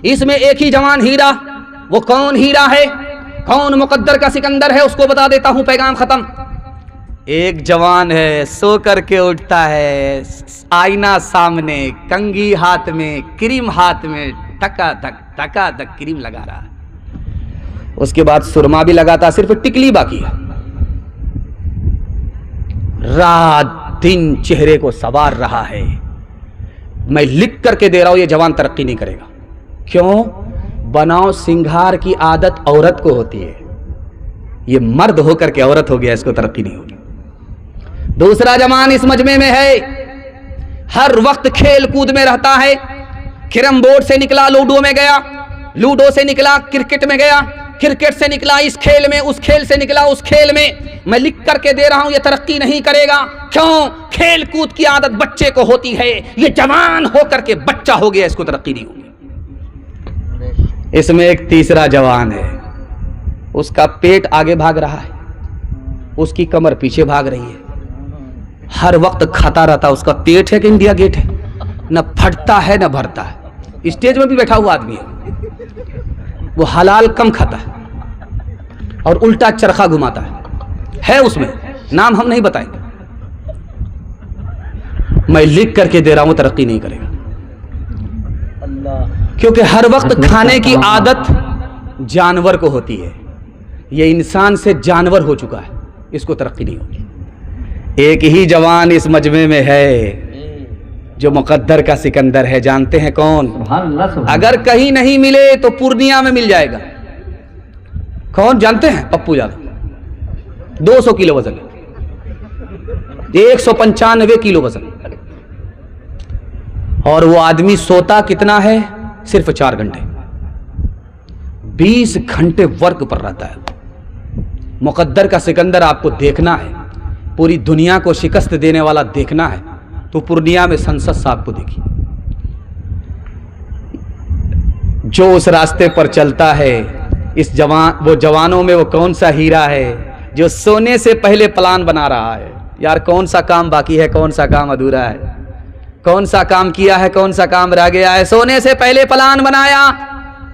اس میں ایک ہی جوان ہیرا. وہ کون ہیرا ہے، کون مقدر کا سکندر ہے، اس کو بتا دیتا ہوں، پیغام ختم. ایک جوان ہے، سو کر کے اٹھتا ہے، آئینہ سامنے، کنگھی ہاتھ میں، کریم ہاتھ میں، ٹکا دک کریم لگا رہا ہے. اس کے بعد سرما بھی لگاتا، صرف ٹکلی باقی ہے. رات دن چہرے کو سوار رہا ہے. میں لکھ کر کے دے رہا ہوں، یہ جوان ترقی نہیں کرے گا. کیوں؟ بناؤ سنگھار کی عادت عورت کو ہوتی ہے. یہ مرد ہو کر کے عورت ہو گیا، اس کو ترقی نہیں ہوگی. دوسرا جوان اس مجمع میں ہے، ہر وقت کھیل کود میں رہتا ہے. کیرم بورڈ سے نکلا لوڈو میں گیا، لوڈو سے نکلا کرکٹ میں گیا، کرکٹ سے نکلا اس کھیل میں، اس کھیل سے نکلا اس کھیل میں، میں لکھ کر کے دے رہا ہوں یہ ترقی نہیں کرے گا۔ کیوں؟ کھیل کود کی عادت بچے کو ہوتی ہے، یہ جوان ہو کر کے بچہ ہو گیا، اس کو ترقی نہیں ہوگی۔ اس میں ایک تیسرا جوان ہے، اس کا پیٹ آگے بھاگ رہا ہے، اس کی کمر پیچھے بھاگ رہی ہے، ہر وقت کھاتا رہتا، اس کا پیٹ ہے کہ انڈیا گیٹ ہے، نہ پھٹتا ہے نہ بھرتا ہے۔ اسٹیج میں بھی بیٹھا ہوا آدمی ہے، وہ حلال کم کھاتا ہے اور الٹا چرخا گھماتا ہے اس میں، نام ہم نہیں بتائیں گے، میں لکھ کر کے دے رہا ہوں ترقی نہیں کرے گا، کیونکہ ہر وقت کھانے کی عادت جانور کو ہوتی ہے، یہ انسان سے جانور ہو چکا ہے، اس کو ترقی نہیں ہوگی۔ ایک ہی جوان اس مجمع میں ہے جو مقدر کا سکندر ہے، جانتے ہیں کون؟ اگر کہیں نہیں ملے تو پورنیہ میں مل جائے گا۔ کون جانتے ہیں؟ پپو یادو، 200 کلو وزن، 195 کلو وزن، اور وہ آدمی سوتا کتنا ہے؟ صرف 4 گھنٹے، 20 گھنٹے ورک پر رہتا ہے۔ مقدر کا سکندر آپ کو دیکھنا ہے، پوری دنیا کو شکست دینے والا دیکھنا ہے تو پورنیہ میں سنسد صاحب کو دیکھیے، جو اس راستے پر چلتا ہے، وہ جوانوں میں وہ کون سا ہیرا ہے جو سونے سے پہلے پلان بنا رہا ہے؟ یار کون سا کام باقی ہے، کون سا کام ادھورا ہے، کون سا کام کیا ہے، کون سا کام رہ گیا ہے؟ سونے سے پہلے پلان بنایا،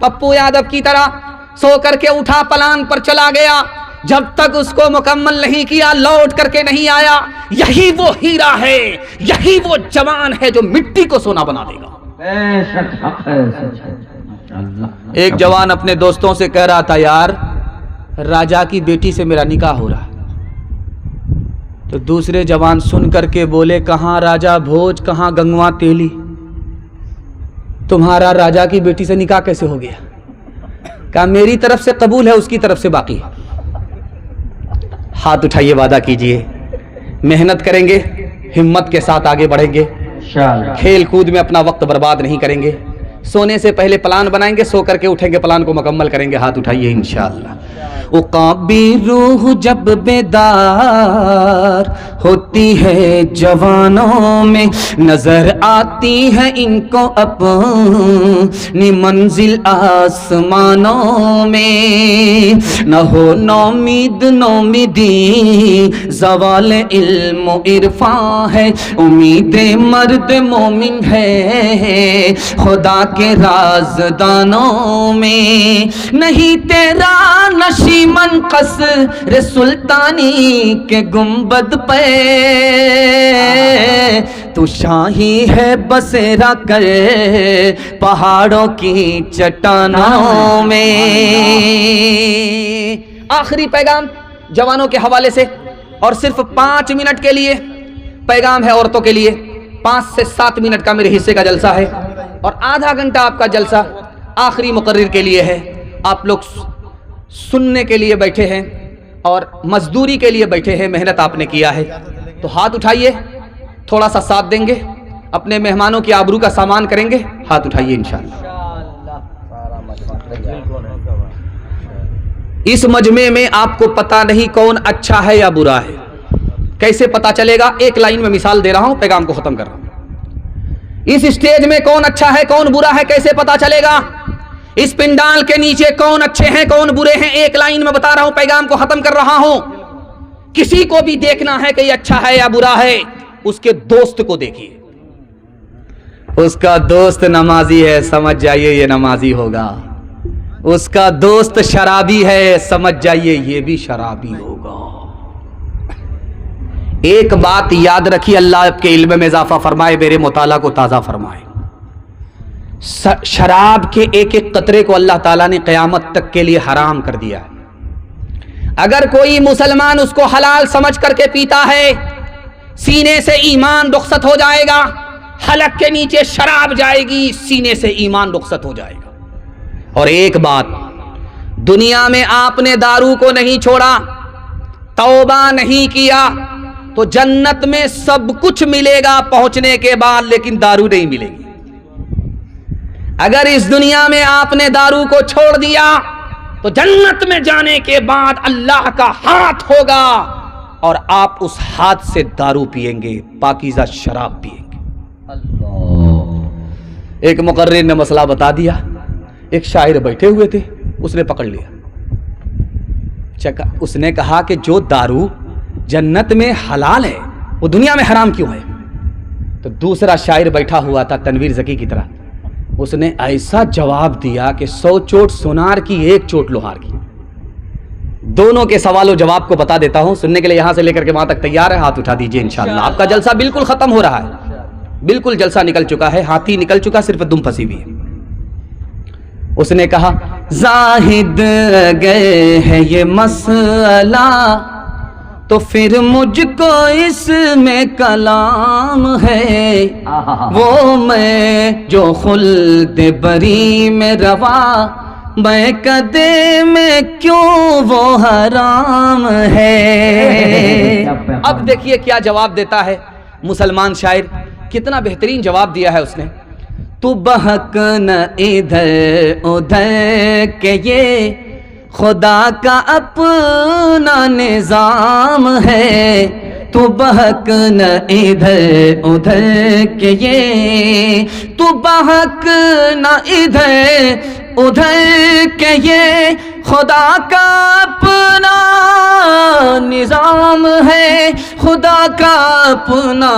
پپو یادو کی طرح سو کر کے اٹھا، پلان پر چلا گیا، جب تک اس کو مکمل نہیں کیا لوٹ کر کے نہیں آیا۔ یہی وہ ہیرا ہے، یہی وہ جوان ہے جو مٹی کو سونا بنا دے گا۔ ایک جوان اپنے دوستوں سے کہہ رہا تھا، یار راجا کی بیٹی سے میرا نکاح ہو رہا، تو دوسرے جوان سن کر کے بولے، کہاں راجا بھوج، کہاں گنگوا تیلی، تمہارا راجا کی بیٹی سے نکاح کیسے ہو گیا؟ کہا میری طرف سے قبول ہے، اس کی طرف سے باقی ہے۔ ہاتھ اٹھائیے، وعدہ کیجئے محنت کریں گے، ہمت کے ساتھ آگے بڑھیں گے، کھیل کود میں اپنا وقت برباد نہیں کریں گے، سونے سے پہلے پلان بنائیں گے، سو کر کے اٹھیں گے، پلان کو مکمل کریں گے۔ ہاتھ اٹھائیے انشاءاللہ۔ عقابی روح جب بیدار ہوتی ہے جوانوں میں، نظر آتی ہے ان کو اپنی منزل آسمانوں میں، نہ ہو نومید نومیدی، زوال علم و عرفان ہے، امید مرد مومن ہے خدا کے رازدانوں میں، نہیں تیرا نشی من قصر سلطانی کے گنبد پہ، تو شاہی ہے بسیرا کر پہاڑوں کی چٹانوں میں۔ آخری پیغام جوانوں کے حوالے سے، اور صرف 5 منٹ کے لیے پیغام ہے عورتوں کے لیے، 5 سے 7 منٹ کا میرے حصے کا جلسہ ہے، اور آدھا گھنٹہ آپ کا جلسہ آخری مقرر کے لیے ہے۔ آپ لوگ سننے کے لیے بیٹھے ہیں اور مزدوری کے لیے بیٹھے ہیں، محنت آپ نے کیا ہے، تو ہاتھ اٹھائیے، تھوڑا سا ساتھ دیں گے، اپنے مہمانوں کی آبرو کا سامان کریں گے۔ ہاتھ اٹھائیے انشاءاللہ۔ اس مجمع میں آپ کو پتا نہیں کون اچھا ہے یا برا ہے، کیسے پتا چلے گا؟ ایک لائن میں مثال دے رہا ہوں، پیغام کو ختم کر رہا ہوں۔ اس اسٹیج میں کون اچھا ہے کون برا ہے کیسے پتا چلے گا؟ اس پنڈال کے نیچے کون اچھے ہیں کون برے ہیں، ایک لائن میں بتا رہا ہوں، پیغام کو ختم کر رہا ہوں۔ کسی کو بھی دیکھنا ہے کہ یہ اچھا ہے یا برا ہے، اس کے دوست کو دیکھیے، اس کا دوست نمازی ہے، سمجھ جائیے یہ نمازی ہوگا، اس کا دوست شرابی ہے، سمجھ جائیے یہ بھی شرابی ہوگا۔ ایک بات یاد رکھیے، اللہ آپ کے علم میں اضافہ فرمائے، میرے مطالعہ کو تازہ فرمائے، شراب کے ایک ایک قطرے کو اللہ تعالیٰ نے قیامت تک کے لیے حرام کر دیا ہے۔ اگر کوئی مسلمان اس کو حلال سمجھ کر کے پیتا ہے، سینے سے ایمان رخصت ہو جائے گا، حلق کے نیچے شراب جائے گی، سینے سے ایمان رخصت ہو جائے گا۔ اور ایک بات، دنیا میں آپ نے دارو کو نہیں چھوڑا، توبہ نہیں کیا، تو جنت میں سب کچھ ملے گا پہنچنے کے بعد، لیکن دارو نہیں ملے گی۔ اگر اس دنیا میں آپ نے دارو کو چھوڑ دیا، تو جنت میں جانے کے بعد اللہ کا ہاتھ ہوگا اور آپ اس ہاتھ سے دارو پیئیں گے، پاکیزہ شراب پیئیں گے۔ ایک مقرر نے مسئلہ بتا دیا، ایک شاعر بیٹھے ہوئے تھے، اس نے پکڑ لیا، اس نے کہا کہ جو دارو جنت میں حلال ہے وہ دنیا میں حرام کیوں ہے؟ تو دوسرا شاعر بیٹھا ہوا تھا تنویر زکی کی طرح، اس نے ایسا جواب دیا کہ 100 چوٹ سونار کی 1 چوٹ لوہار کی۔ دونوں کے سوال و جواب کو بتا دیتا ہوں، سننے کے لیے یہاں سے لے کر کے وہاں تک تیار ہے؟ ہاتھ اٹھا دیجئے انشاءاللہ۔ آپ کا جلسہ بالکل ختم ہو رہا ہے، بالکل جلسہ نکل چکا ہے، ہاتھی نکل چکا، صرف دم پھنسی ہوئی ہے۔ اس نے کہا زاہد گئے ہے یہ مسئلہ تو پھر مجھ کو اس میں کلام ہے، وہ میں جو خلد بری میں روا میں کدے میں کیوں وہ حرام ہے۔ اب دیکھیے کیا جواب دیتا ہے مسلمان شاعر، کتنا بہترین جواب دیا ہے اس نے۔ تو بہک نہ ادھر ادھر کہ یہ خدا کا اپنا نظام ہے، تو بہک نہ ادھر ادھر کہ یہ، تو بہک نہ ادھر ادھر کہ یہ خدا کا اپنا نظام ہے، خدا کا اپنا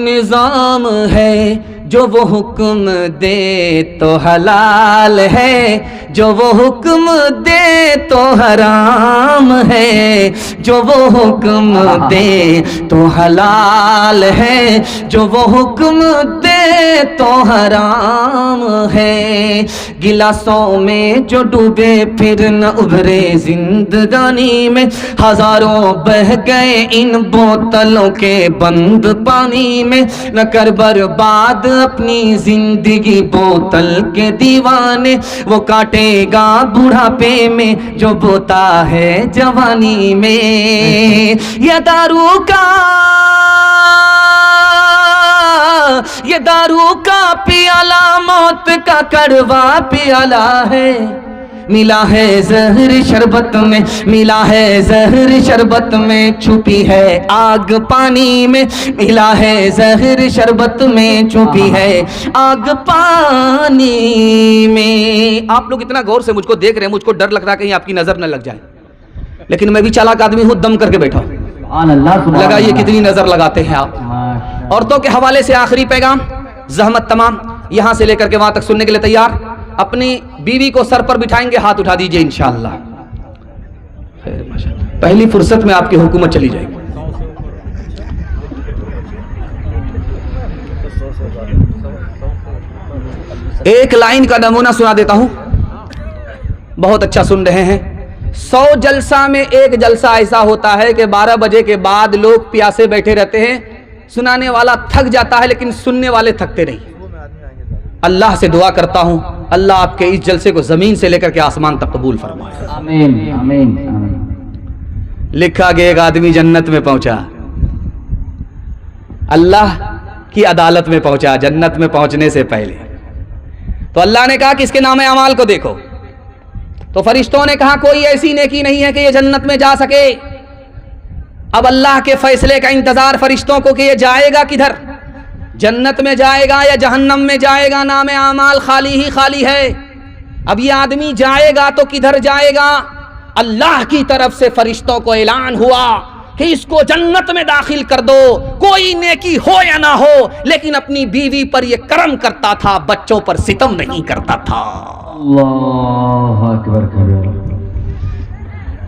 نظام ہے، جو وہ حکم دے تو حلال ہے، جو وہ حکم دے تو حرام ہے، جو وہ حکم دے تو حلال ہے، جو وہ حکم دے تو حرام ہے۔ گلاسوں میں جو ڈوبے پھر نہ ابھرے زندگانی میں، ہزاروں بہہ گئے ان بوتلوں کے بند پانی میں، نہ کر برباد اپنی زندگی بوتل کے دیوانے، وہ کاٹے گا بڑھاپے میں جو بوتا ہے جوانی میں۔ یہ دارو کا پیالہ موت کا کڑوا پیالہ ہے، ملا ہے زہر شربت میں، ملا ہے زہر شربت میں، چھپی ہے آگ پانی میں، ملا ہے زہر شربت میں، چھپی ہے آگ پانی میں۔ آپ لوگ اتنا غور سے مجھ کو دیکھ رہے ہیں، مجھ کو ڈر لگ رہا ہے کہیں آپ کی نظر نہ لگ جائے، لیکن میں بھی چالاک آدمی ہوں، دم کر کے بیٹھا ہوں۔ لگائیے کتنی نظر لگاتے ہیں آپ۔ عورتوں کے حوالے سے آخری پیغام، زحمت تمام، یہاں سے لے کر کے وہاں تک سننے کے لیے تیار؟ اپنی بیوی کو سر پر بٹھائیں گے، ہاتھ اٹھا دیجئے انشاءاللہ۔ خیر ماشاءاللہ، پہلی فرصت میں آپ کی حکومت چلی جائے گی۔ ایک لائن کا نمونہ سنا دیتا ہوں، بہت اچھا سن رہے ہیں۔ 100 جلسہ میں ایک جلسہ ایسا ہوتا ہے کہ 12 بجے کے بعد لوگ پیاسے بیٹھے رہتے ہیں، سنانے والا تھک جاتا ہے لیکن سننے والے تھکتے نہیں۔ اللہ سے دعا کرتا ہوں اللہ آپ کے اس جلسے کو زمین سے لے کر کے آسمان تک قبول فرمائے۔ آمین آمین آمین۔ لکھا کہ ایک آدمی جنت میں پہنچا، اللہ کی عدالت میں پہنچا جنت میں پہنچنے سے پہلے، تو اللہ نے کہا کہ اس کے نام اعمال کو دیکھو، تو فرشتوں نے کہا کوئی ایسی نیکی نہیں ہے کہ یہ جنت میں جا سکے۔ اب اللہ کے فیصلے کا انتظار فرشتوں کو کہ یہ جائے گا کدھر، جنت میں جائے گا یا جہنم میں جائے گا، نام اعمال خالی ہی خالی ہے۔ اب یہ آدمی جائے گا تو کدھر جائے گا؟ اللہ کی طرف سے فرشتوں کو اعلان ہوا کہ اس کو جنت میں داخل کر دو، کوئی نیکی ہو یا نہ ہو، لیکن اپنی بیوی پر یہ کرم کرتا تھا، بچوں پر ستم نہیں کرتا تھا۔ اللہ اکبر کبیرہ۔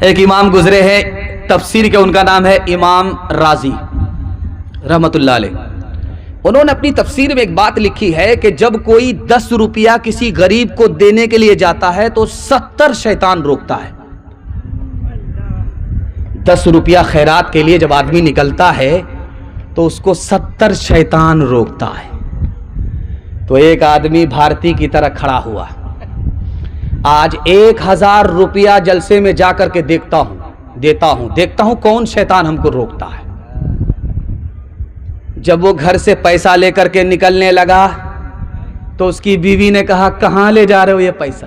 ایک امام گزرے ہیں تفسیر کے، ان کا نام ہے امام رازی رحمت اللہ علیہ۔ انہوں نے اپنی تفسیر میں ایک بات لکھی ہے کہ جب کوئی 10 روپیہ کسی غریب کو دینے کے لیے جاتا ہے تو 70 شیطان روکتا ہے۔ 10 روپیہ خیرات کے لیے جب آدمی نکلتا ہے تو اس کو 70 شیطان روکتا ہے۔ تو ایک آدمی بھارتی کی طرح کھڑا ہوا، آج 1000 روپیہ جلسے میں جا کر کے دیکھتا ہوں کون شیطان ہم کو روکتا ہے۔ جب وہ گھر سے پیسہ لے کر کے نکلنے لگا تو اس کی بیوی نے کہا کہاں لے جا رہے ہو یہ پیسہ؟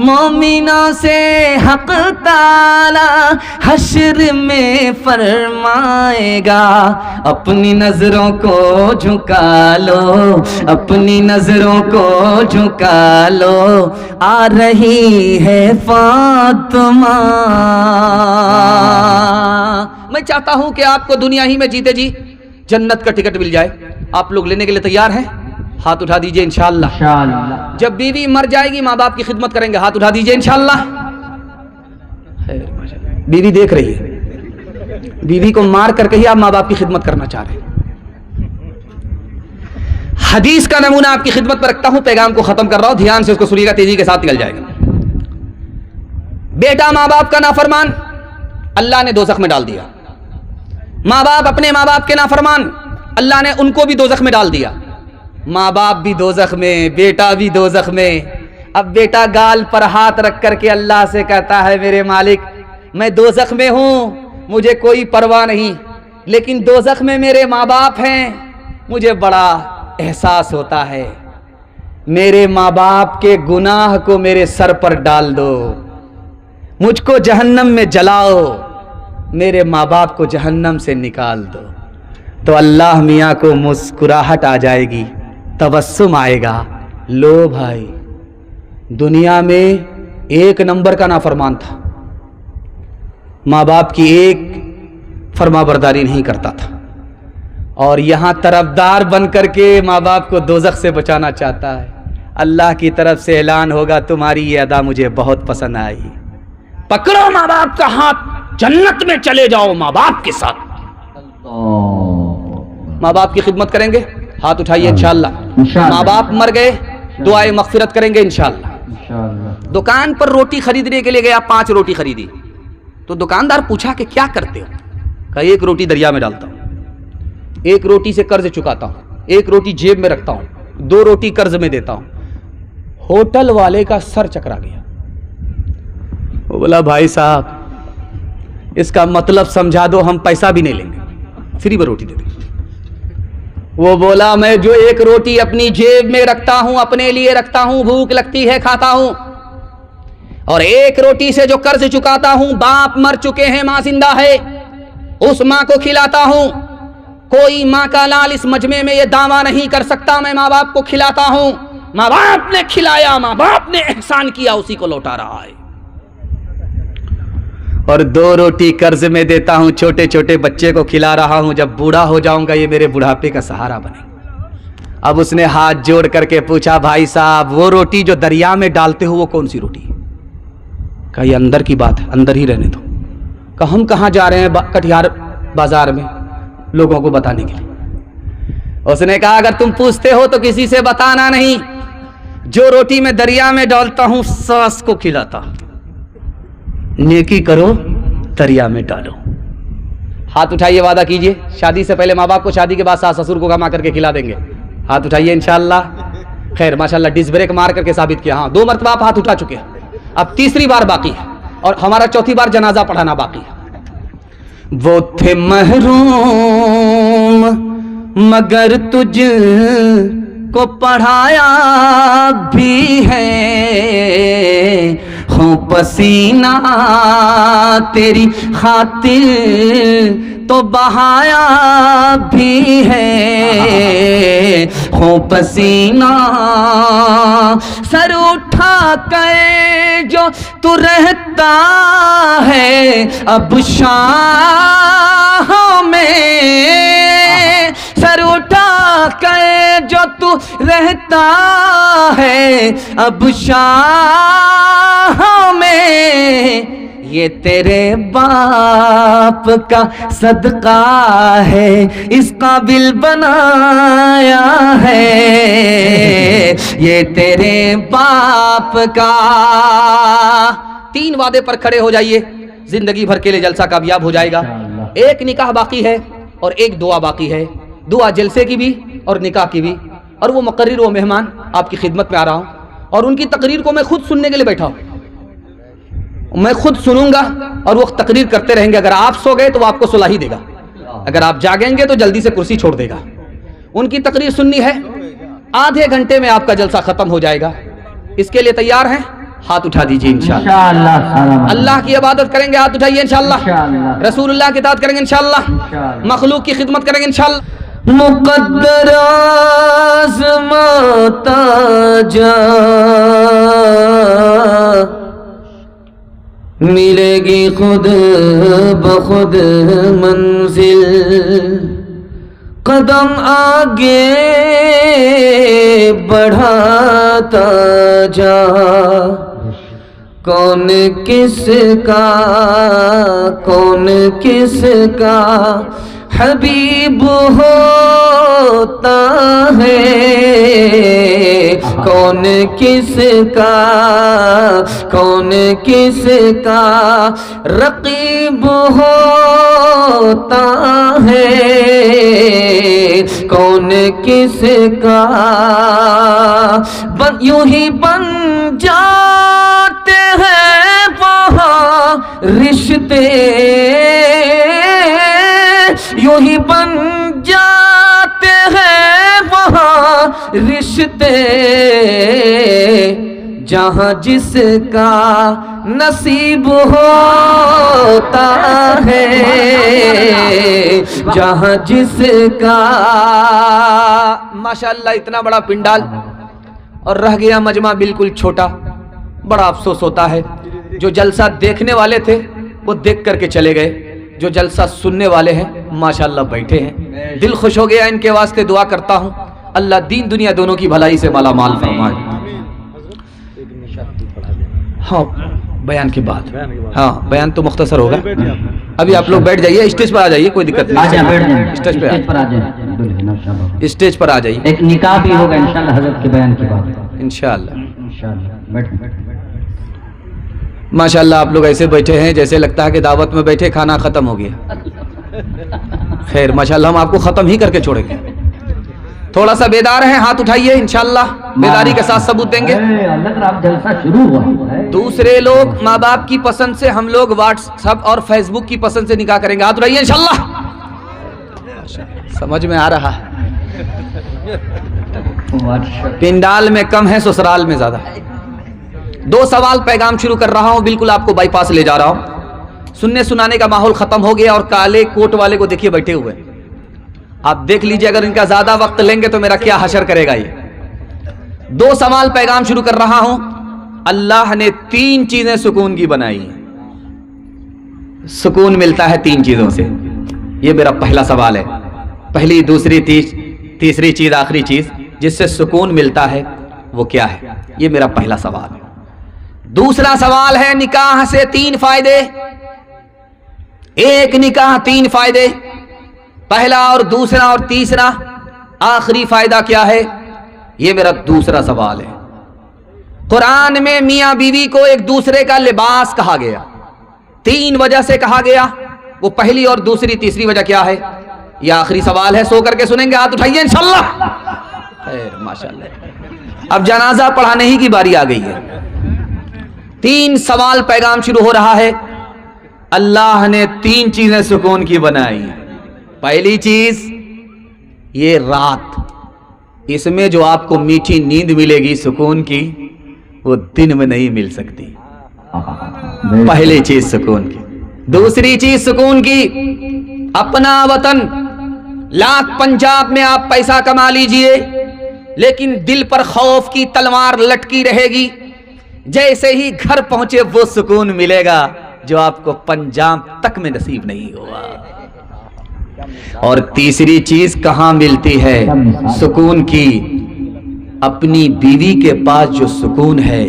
مومنوں سے حق تعالی حشر میں فرمائے گا اپنی نظروں کو جھکا لو اپنی نظروں کو جھکا لو آ رہی ہے فاطمہ میں چاہتا ہوں کہ آپ کو دنیا ہی میں جیتے جی جنت کا ٹکٹ مل جائے آپ لوگ لینے کے لیے تیار ہیں ہاتھ اٹھا دیجئے انشاءاللہ انشاءاللہ جب بیوی مر جائے گی ماں باپ کی خدمت کریں گے ہاتھ اٹھا دیجئے انشاءاللہ بیوی دیکھ رہی ہے بیوی کو مار کر کے ہی آپ ماں باپ کی خدمت کرنا چاہ رہے ہیں حدیث کا نمونہ آپ کی خدمت پر رکھتا ہوں پیغام کو ختم کر رہا ہوں دھیان سے اس کو سنیے گا تیزی کے ساتھ نکل جائے گا بیٹا ماں باپ کا نافرمان اللہ نے دوزخ میں ڈال دیا ماں باپ اپنے ماں باپ کے نافرمان اللہ نے ان کو بھی دوزخ میں ڈال دیا ماں باپ بھی دوزخ میں بیٹا بھی دوزخ میں اب بیٹا گال پر ہاتھ رکھ کر کے اللہ سے کہتا ہے میرے مالک میں دوزخ میں ہوں مجھے کوئی پرواہ نہیں لیکن دوزخ میں میرے ماں باپ ہیں مجھے بڑا احساس ہوتا ہے میرے ماں باپ کے گناہ کو میرے سر پر ڈال دو مجھ کو جہنم میں جلاؤ میرے ماں باپ کو جہنم سے نکال دو تو اللہ میاں کو مسکراہٹ آ جائے گی تبسم آئے گا لو بھائی دنیا میں ایک نمبر کا نافرمان تھا ماں باپ کی ایک فرما برداری نہیں کرتا تھا اور یہاں طرفدار بن کر کے ماں باپ کو دوزخ سے بچانا چاہتا ہے اللہ کی طرف سے اعلان ہوگا تمہاری یہ ادا مجھے بہت پسند آئی پکڑو ماں باپ کا ہاتھ جنت میں چلے جاؤ ماں باپ کے ساتھ ماں باپ کی خدمت کریں گے ہاتھ اٹھائیے انشاءاللہ ماں باپ مر گئے دعائے مغفرت کریں گے انشاءاللہ دکان پر روٹی خریدنے کے لیے گیا 5 روٹی خریدی تو دکاندار پوچھا کہ کیا کرتے ہو کہا 1 روٹی دریا میں ڈالتا ہوں 1 روٹی سے قرض چکاتا ہوں 1 روٹی جیب میں رکھتا ہوں 2 روٹی قرض میں دیتا ہوں ہوٹل والے کا سر چکرا گیا وہ بولا بھائی صاحب اس کا مطلب سمجھا دو ہم پیسہ بھی نہیں لیں گے فری میں روٹی دے دیں وہ بولا میں جو 1 روٹی اپنی جیب میں رکھتا ہوں اپنے لیے رکھتا ہوں بھوک لگتی ہے کھاتا ہوں اور 1 روٹی سے جو قرض چکاتا ہوں باپ مر چکے ہیں ماں زندہ ہے اس ماں کو کھلاتا ہوں کوئی ماں کا لال اس مجمع میں یہ دعویٰ نہیں کر سکتا میں ماں باپ کو کھلاتا ہوں ماں باپ نے کھلایا ماں باپ نے احسان کیا اسی کو لوٹا رہا ہے اور 2 روٹی قرض میں دیتا ہوں چھوٹے چھوٹے بچے کو کھلا رہا ہوں جب بوڑھا ہو جاؤں گا یہ میرے بڑھاپے کا سہارا بنے اب اس نے ہاتھ جوڑ کر کے پوچھا بھائی صاحب وہ روٹی جو دریا میں ڈالتے ہو وہ کون سی روٹی کہا یہ اندر کی بات ہے اندر ہی رہنے دو کہا ہم کہاں جا رہے ہیں کٹیہار بازار میں لوگوں کو بتانے کے لیے اس نے کہا اگر تم پوچھتے ہو تو کسی سے بتانا نہیں جو روٹی میں دریا میں ڈالتا ہوں ساس کو کھلاتا نیکی کرو دریا میں ڈالو ہاتھ اٹھائیے وعدہ کیجئے شادی سے پہلے ماں باپ کو شادی کے بعد ساس سسر کو کما کر کے کھلا دیں گے ہاتھ اٹھائیے انشاءاللہ خیر ماشاءاللہ ڈس بریک مار کر کے ثابت کیا ہاں 2 مرتبہ آپ ہاتھ اٹھا چکے ہیں اب 3ری بار باقی ہے اور ہمارا 4تھی بار جنازہ پڑھانا باقی ہے وہ تھے محروم مگر تجھ کو پڑھایا بھی ہے ہوں پسینہ تیری خاطر تو بہایا بھی ہے ہوں پسینہ سر اٹھا کر جو تو رہتا ہے اب شاہوں میں سر اٹھا کر جو تو رہتا ہے اب شاہوں میں یہ تیرے باپ کا صدقہ ہے اس قابل بنایا ہے یہ تیرے باپ کا 3 وعدے پر کھڑے ہو جائیے زندگی بھر کے لیے جلسہ کامیاب ہو جائے گا 1 نکاح باقی ہے اور 1 دعا باقی ہے دعا جلسے کی بھی اور نکاح کی بھی اور وہ مقرر و مہمان آپ کی خدمت میں آ رہا ہوں اور ان کی تقریر کو میں خود سننے کے لیے بیٹھا ہوں میں خود سنوں گا اور وہ تقریر کرتے رہیں گے اگر آپ سو گئے تو وہ آپ کو صلاح ہی دے گا اگر آپ جاگیں گے تو جلدی سے کرسی چھوڑ دے گا ان کی تقریر سننی ہے آدھے گھنٹے میں آپ کا جلسہ ختم ہو جائے گا اس کے لیے تیار ہیں ہاتھ اٹھا دیجئے انشاءاللہ. انشاءاللہ سلام. اللہ کی عبادت کریں گے, ہاتھ اٹھائیے انشاءاللہ. انشاءاللہ. رسول اللہ کی اطاعت کریں گے انشاءاللہ. انشاءاللہ. مخلوق کی خدمت کریں گے انشاءاللہ. مقدر آزماتا جا, ملے گی خود بخود منزل, قدم آگے بڑھاتا جا. کون کس کا حبیب ہوتا ہے, کون کس کا رقیب ہوتا ہے, کون کس کا یوں ہی بن جاتے ہیں وہاں رشتے, یوں ہی بن جاتے ہیں وہاں رشتے, جہاں جس کا نصیب ہوتا ہے, جہاں جس کا. ماشاءاللہ اتنا بڑا پنڈال اور رہ گیا مجمع بالکل چھوٹا. بڑا افسوس ہوتا ہے, جو جلسہ دیکھنے والے تھے وہ دیکھ کر کے چلے گئے, جو جلسہ سننے والے ہیں ماشاءاللہ بیٹھے ہیں. دل خوش ہو گیا, ان کے واسطے دعا کرتا ہوں اللہ دین دنیا دونوں کی بھلائی سے مالا مال فرمائے. ہاں بیان کے بعد, ہاں بیان تو مختصر ہوگا. ابھی آپ لوگ بیٹھ جائیے, اسٹیج پر آ جائیے, کوئی دقت نہیں, اسٹیج پہ اسٹیج پر آ جائیے. ایک نکاح بھی ہوگا انشاءاللہ حضرت کے بیان کے بعد انشاءاللہ. انشاءاللہ. بیٹھیں. ماشاءاللہ آپ لوگ ایسے بیٹھے ہیں جیسے لگتا ہے کہ دعوت میں بیٹھے کھانا ختم ہو گیا. خیر ماشاءاللہ ہم آپ کو ختم ہی کر کے چھوڑیں گے. تھوڑا سا بیدار ہیں, ہاتھ اٹھائیے انشاءاللہ, بیداری کے ساتھ ثبوت دیں گے. جلسہ شروع ہوا. دوسرے لوگ ماں باپ کی پسند سے, ہم لوگ واٹس ایپ اور فیس بک کی پسند سے نکاح کریں گے. ہاتھ اٹھائیے انشاءاللہ. سمجھ میں آ رہا ہے, پنڈال میں کم ہے سسرال میں زیادہ. 2 سوال پیغام شروع کر رہا ہوں, بالکل آپ کو بائی پاس لے جا رہا ہوں. سننے سنانے کا ماحول ختم ہو گیا, اور کالے کوٹ والے کو دیکھیے بیٹھے ہوئے. آپ دیکھ لیجئے اگر ان کا زیادہ وقت لیں گے تو میرا کیا حشر کرے گا یہ. 2 سوال پیغام شروع کر رہا ہوں. اللہ نے 3 چیزیں سکون کی بنائی ہیں. سکون ملتا ہے 3 چیزوں سے. یہ میرا پہلا سوال ہے. پہلی, دوسری, تیسری چیز, آخری چیز جس سے سکون ملتا ہے وہ کیا ہے؟ یہ میرا پہلا سوال ہے. دوسرا سوال ہے نکاح سے 3 فائدے. ایک نکاح 3 فائدے, پہلا اور دوسرا اور تیسرا, آخری فائدہ کیا ہے؟ یہ میرا دوسرا سوال ہے. قرآن میں میاں بیوی کو ایک دوسرے کا لباس کہا گیا. 3 وجہ سے کہا گیا. وہ پہلی اور دوسری, تیسری وجہ کیا ہے؟ یہ آخری سوال ہے, سو کر کے سنیں گے, ہاتھ اٹھائیے انشاءاللہ. خیر ماشاءاللہ. اب جنازہ پڑھانے ہی کی باری آ گئی ہے. 3 سوال پیغام شروع ہو رہا ہے. اللہ نے 3 چیزیں سکون کی بنائی. پہلی چیز یہ رات, اس میں جو آپ کو میٹھی نیند ملے گی سکون کی, وہ دن میں نہیں مل سکتی. پہلی چیز سکون کی. دوسری چیز سکون کی, اپنا وطن. لاکھ پنجاب میں آپ پیسہ کما لیجئے, لیکن دل پر خوف کی تلوار لٹکی رہے گی. جیسے ہی گھر پہنچے وہ سکون ملے گا جو آپ کو پنجاب تک میں نصیب نہیں ہوا. اور تیسری چیز کہاں ملتی ہے سکون کی؟ اپنی بیوی کے پاس جو سکون ہے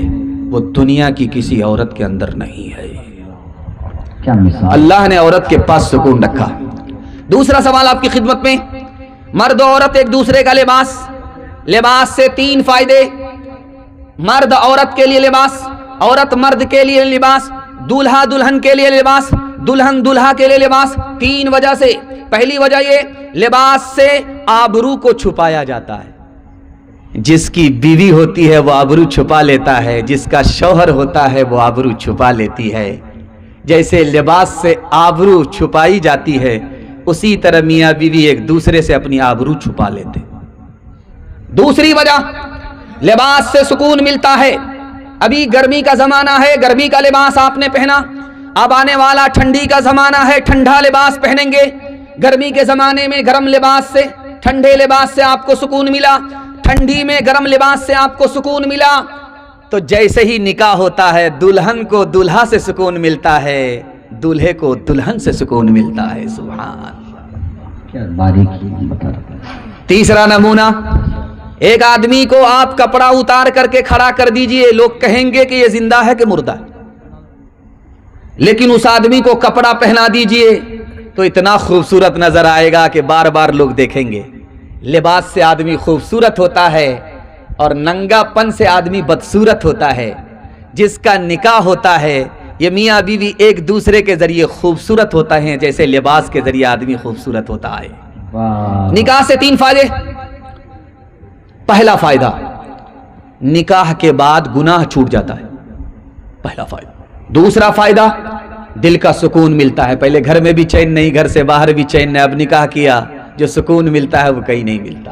وہ دنیا کی کسی عورت کے اندر نہیں ہے. اللہ نے عورت کے پاس سکون رکھا. دوسرا سوال آپ کی خدمت میں, مرد و عورت ایک دوسرے کا لباس. لباس سے 3 فائدے. مرد عورت کے لیے لباس, عورت مرد کے لیے لباس, دولہا دلہن کے لیے لباس, دلہن دولہا کے لیے لباس. 3 وجہ سے. پہلی وجہ یہ, لباس سے آبرو کو چھپایا جاتا ہے. جس کی بیوی ہوتی ہے وہ آبرو چھپا لیتا ہے, جس کا شوہر ہوتا ہے وہ آبرو چھپا لیتی ہے. جیسے لباس سے آبرو چھپائی جاتی ہے, اسی طرح میاں بیوی ایک دوسرے سے اپنی آبرو چھپا لیتے. دوسری وجہ, لباس سے سکون ملتا ہے. ابھی گرمی کا زمانہ ہے، گرمی کا لباس آپ نے پہنا، اب آنے والا ٹھنڈی کا زمانہ ہے، ٹھنڈا لباس پہنیں گے۔ گرمی کے زمانے میں گرم لباس سے، ٹھنڈے لباس سے آپ کو سکون ملا، ٹھنڈی میں گرم لباس سے آپ کو سکون ملا۔ تو جیسے ہی نکاح ہوتا ہے، دلہن کو دلہا سے سکون ملتا ہے، دلہے کو دلہن سے سکون ملتا ہے۔ سبحان اللہ، کیا باریکی بتا رہا ہے۔ تیسرا نمونہ، ایک آدمی کو آپ کپڑا اتار کر کے کھڑا کر دیجئے، لوگ کہیں گے کہ یہ زندہ ہے کہ مردہ ہے، لیکن اس آدمی کو کپڑا پہنا دیجئے تو اتنا خوبصورت نظر آئے گا کہ بار بار لوگ دیکھیں گے۔ لباس سے آدمی خوبصورت ہوتا ہے اور ننگا پن سے آدمی بدصورت ہوتا ہے۔ جس کا نکاح ہوتا ہے، یہ میاں بیوی ایک دوسرے کے ذریعے خوبصورت ہوتا ہے، جیسے لباس کے ذریعے آدمی خوبصورت ہوتا ہے۔ واہ، نکاح سے 3 فائدے۔ پہلا فائدہ، نکاح کے بعد گناہ چھوٹ جاتا ہے، پہلا فائدہ۔ دوسرا فائدہ، دل کا سکون ملتا ہے۔ پہلے گھر میں بھی چین نہیں، گھر سے باہر بھی چین نہیں، اب نکاح کیا، جو سکون ملتا ہے وہ کہیں نہیں ملتا۔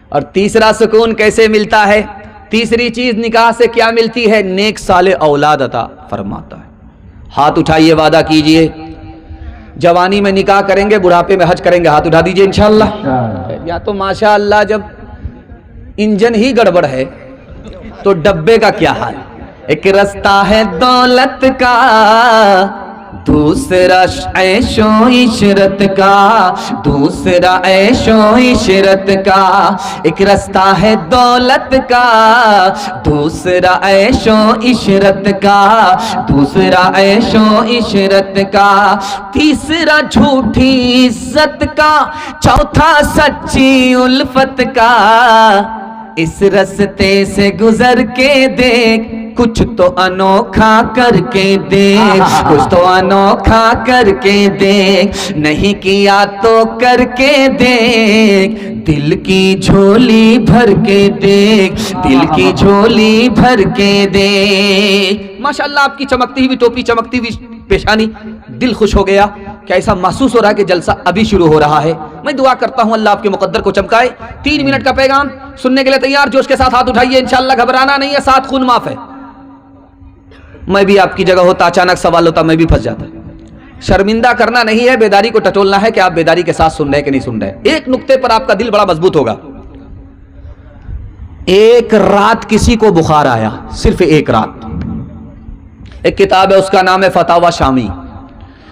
اور تیسرا سکون کیسے ملتا ہے؟ تیسری چیز نکاح سے کیا ملتی ہے؟ نیک صالح اولاد عطا فرماتا ہے۔ ہاتھ اٹھائیے، وعدہ کیجئے، جوانی میں نکاح کریں گے، بڑھاپے میں حج کریں گے، ہاتھ اٹھا دیجئے انشاءاللہ۔ یا تو ماشاءاللہ جب انجن ہی گڑبڑ ہے تو ڈبے کا کیا حال؟ ایک رستہ ہے دولت کا، دوسرا عیش و عشرت کا، دوسرا عیش و عشرت کا۔ ایک رستہ ہے دولت کا، دوسرا عیش و عشرت کا، دوسرا عیش و عشرت کا۔ تیسرا جھوٹی عزت کا، چوتھا سچی الفت کا۔ اس رستے سے گزر کے دیکھ، کچھ تو انوکھا کر کے دیکھ، کچھ تو انوکھا کر کے دیکھ، نہیں کیا تو کر کے دیکھ، دل کی جھولی بھر کے دیکھ، دل کی جھولی بھر کے دیکھ۔ ماشاءاللہ آپ کی چمکتی ہوئی ٹوپی، چمکتی ہوئی پیشانی، دل خوش ہو گیا کہ ایسا محسوس ہو رہا ہے کہ جلسہ ابھی شروع ہو رہا ہے۔ میں دعا کرتا ہوں اللہ آپ کے مقدر کو چمکائے۔ 3 منٹ کا پیغام سننے کے لیے تیار؟ جوش کے ساتھ ہاتھ اٹھائیے، انشاءاللہ گھبرانا نہیں ہے، ساتھ خون معاف ہے۔ میں بھی آپ کی جگہ ہوتا، اچانک سوال ہوتا، میں بھی پھنس جاتا۔ شرمندہ کرنا نہیں ہے، بیداری کو ٹٹولنا ہے کہ آپ بیداری کے ساتھ سن رہے کہ نہیں سن رہے۔ ایک نقطے پر آپ کا دل بڑا مضبوط ہوگا۔ ایک رات کسی کو بخار آیا، صرف ایک رات۔ ایک کتاب ہے، اس کا نام ہے فتاوی شامی۔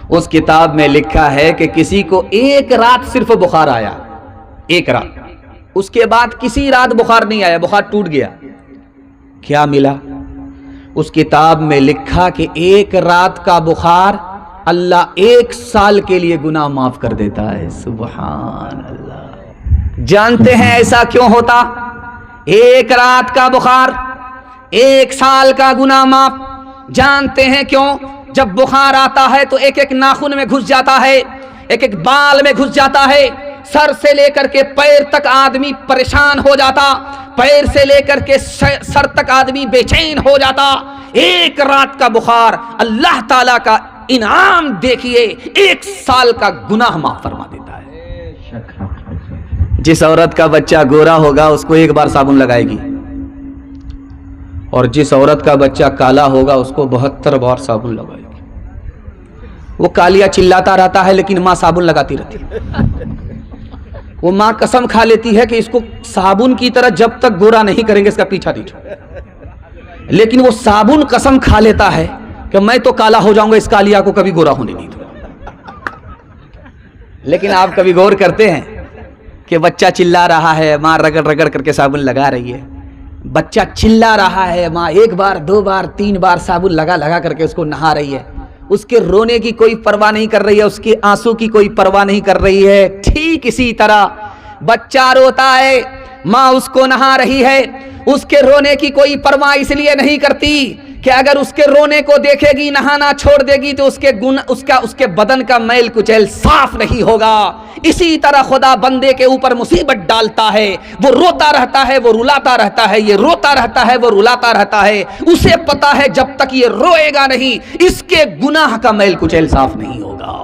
اس کتاب میں لکھا ہے کہ کسی کو ایک رات صرف بخار آیا، ایک رات، اس کے بعد کسی رات بخار نہیں آیا، بخار ٹوٹ گیا۔ کیا ملا؟ اس کتاب میں لکھا کہ ایک رات کا بخار اللہ 1 سال کے لیے گناہ معاف کر دیتا ہے۔ سبحان اللہ۔ جانتے ہیں ایسا کیوں ہوتا؟ ایک رات کا بخار، 1 سال کا گناہ معاف۔ جانتے ہیں کیوں؟ جب بخار آتا ہے تو ایک ایک ناخن میں گھس جاتا ہے، ایک ایک بال میں گھس جاتا ہے، سر سے لے کر کے پیر تک آدمی پریشان ہو جاتا، پیر سے لے کر کے سر تک آدمی بے چین ہو جاتا۔ 1 رات کا بخار، اللہ تعالیٰ کا انعام دیکھیے، 1 سال کا گناہ معاف فرما دیتا ہے۔ جس عورت کا بچہ گورا ہوگا اس کو 1 بار صابن لگائے گی، اور جس عورت کا بچہ کالا ہوگا اس کو 72 بار صابن لگائے گی۔ وہ کالیا چلاتا رہتا ہے لیکن ماں صابن لگاتی رہتی ہے۔ وہ ماں قسم کھا لیتی ہے کہ اس کو صابن کی طرح جب تک گورا نہیں کریں گے اس کا پیچھا نہیں چھوڑیں، لیکن وہ صابن قسم کھا لیتا ہے کہ میں تو کالا ہو جاؤں گا، اس کالیا کو کبھی گورا ہونے نہیں دوں۔ لیکن آپ کبھی غور کرتے ہیں کہ بچہ چلا رہا ہے، ماں رگڑ رگڑ کر کے صابن لگا رہی ہے، بچہ چلا رہا ہے، ماں 1 بار 2 بار 3 بار صابن لگا لگا کر کے اس کو نہا رہی ہے، اس کے رونے کی کوئی پرواہ نہیں کر رہی ہے، اس کے آنسو کی کوئی پرواہ نہیں کر رہی ہے۔ ٹھیک اسی طرح بچہ روتا ہے، ماں اس کو نہا رہی ہے، اس کے رونے کی کوئی پرواہ اس لیے نہیں کرتی کہ اگر اس کے رونے کو دیکھے گی، نہانا چھوڑ دے گی تو اس کے بدن کا میل کچیل صاف نہیں ہوگا۔ اسی طرح خدا بندے کے اوپر مصیبت ڈالتا ہے، وہ روتا رہتا ہے، وہ رلاتا رہتا ہے، یہ روتا رہتا ہے، وہ رلاتا رہتا ہے۔ اسے پتا ہے جب تک یہ روئے گا نہیں اس کے گناہ کا میل کچیل صاف نہیں ہوگا۔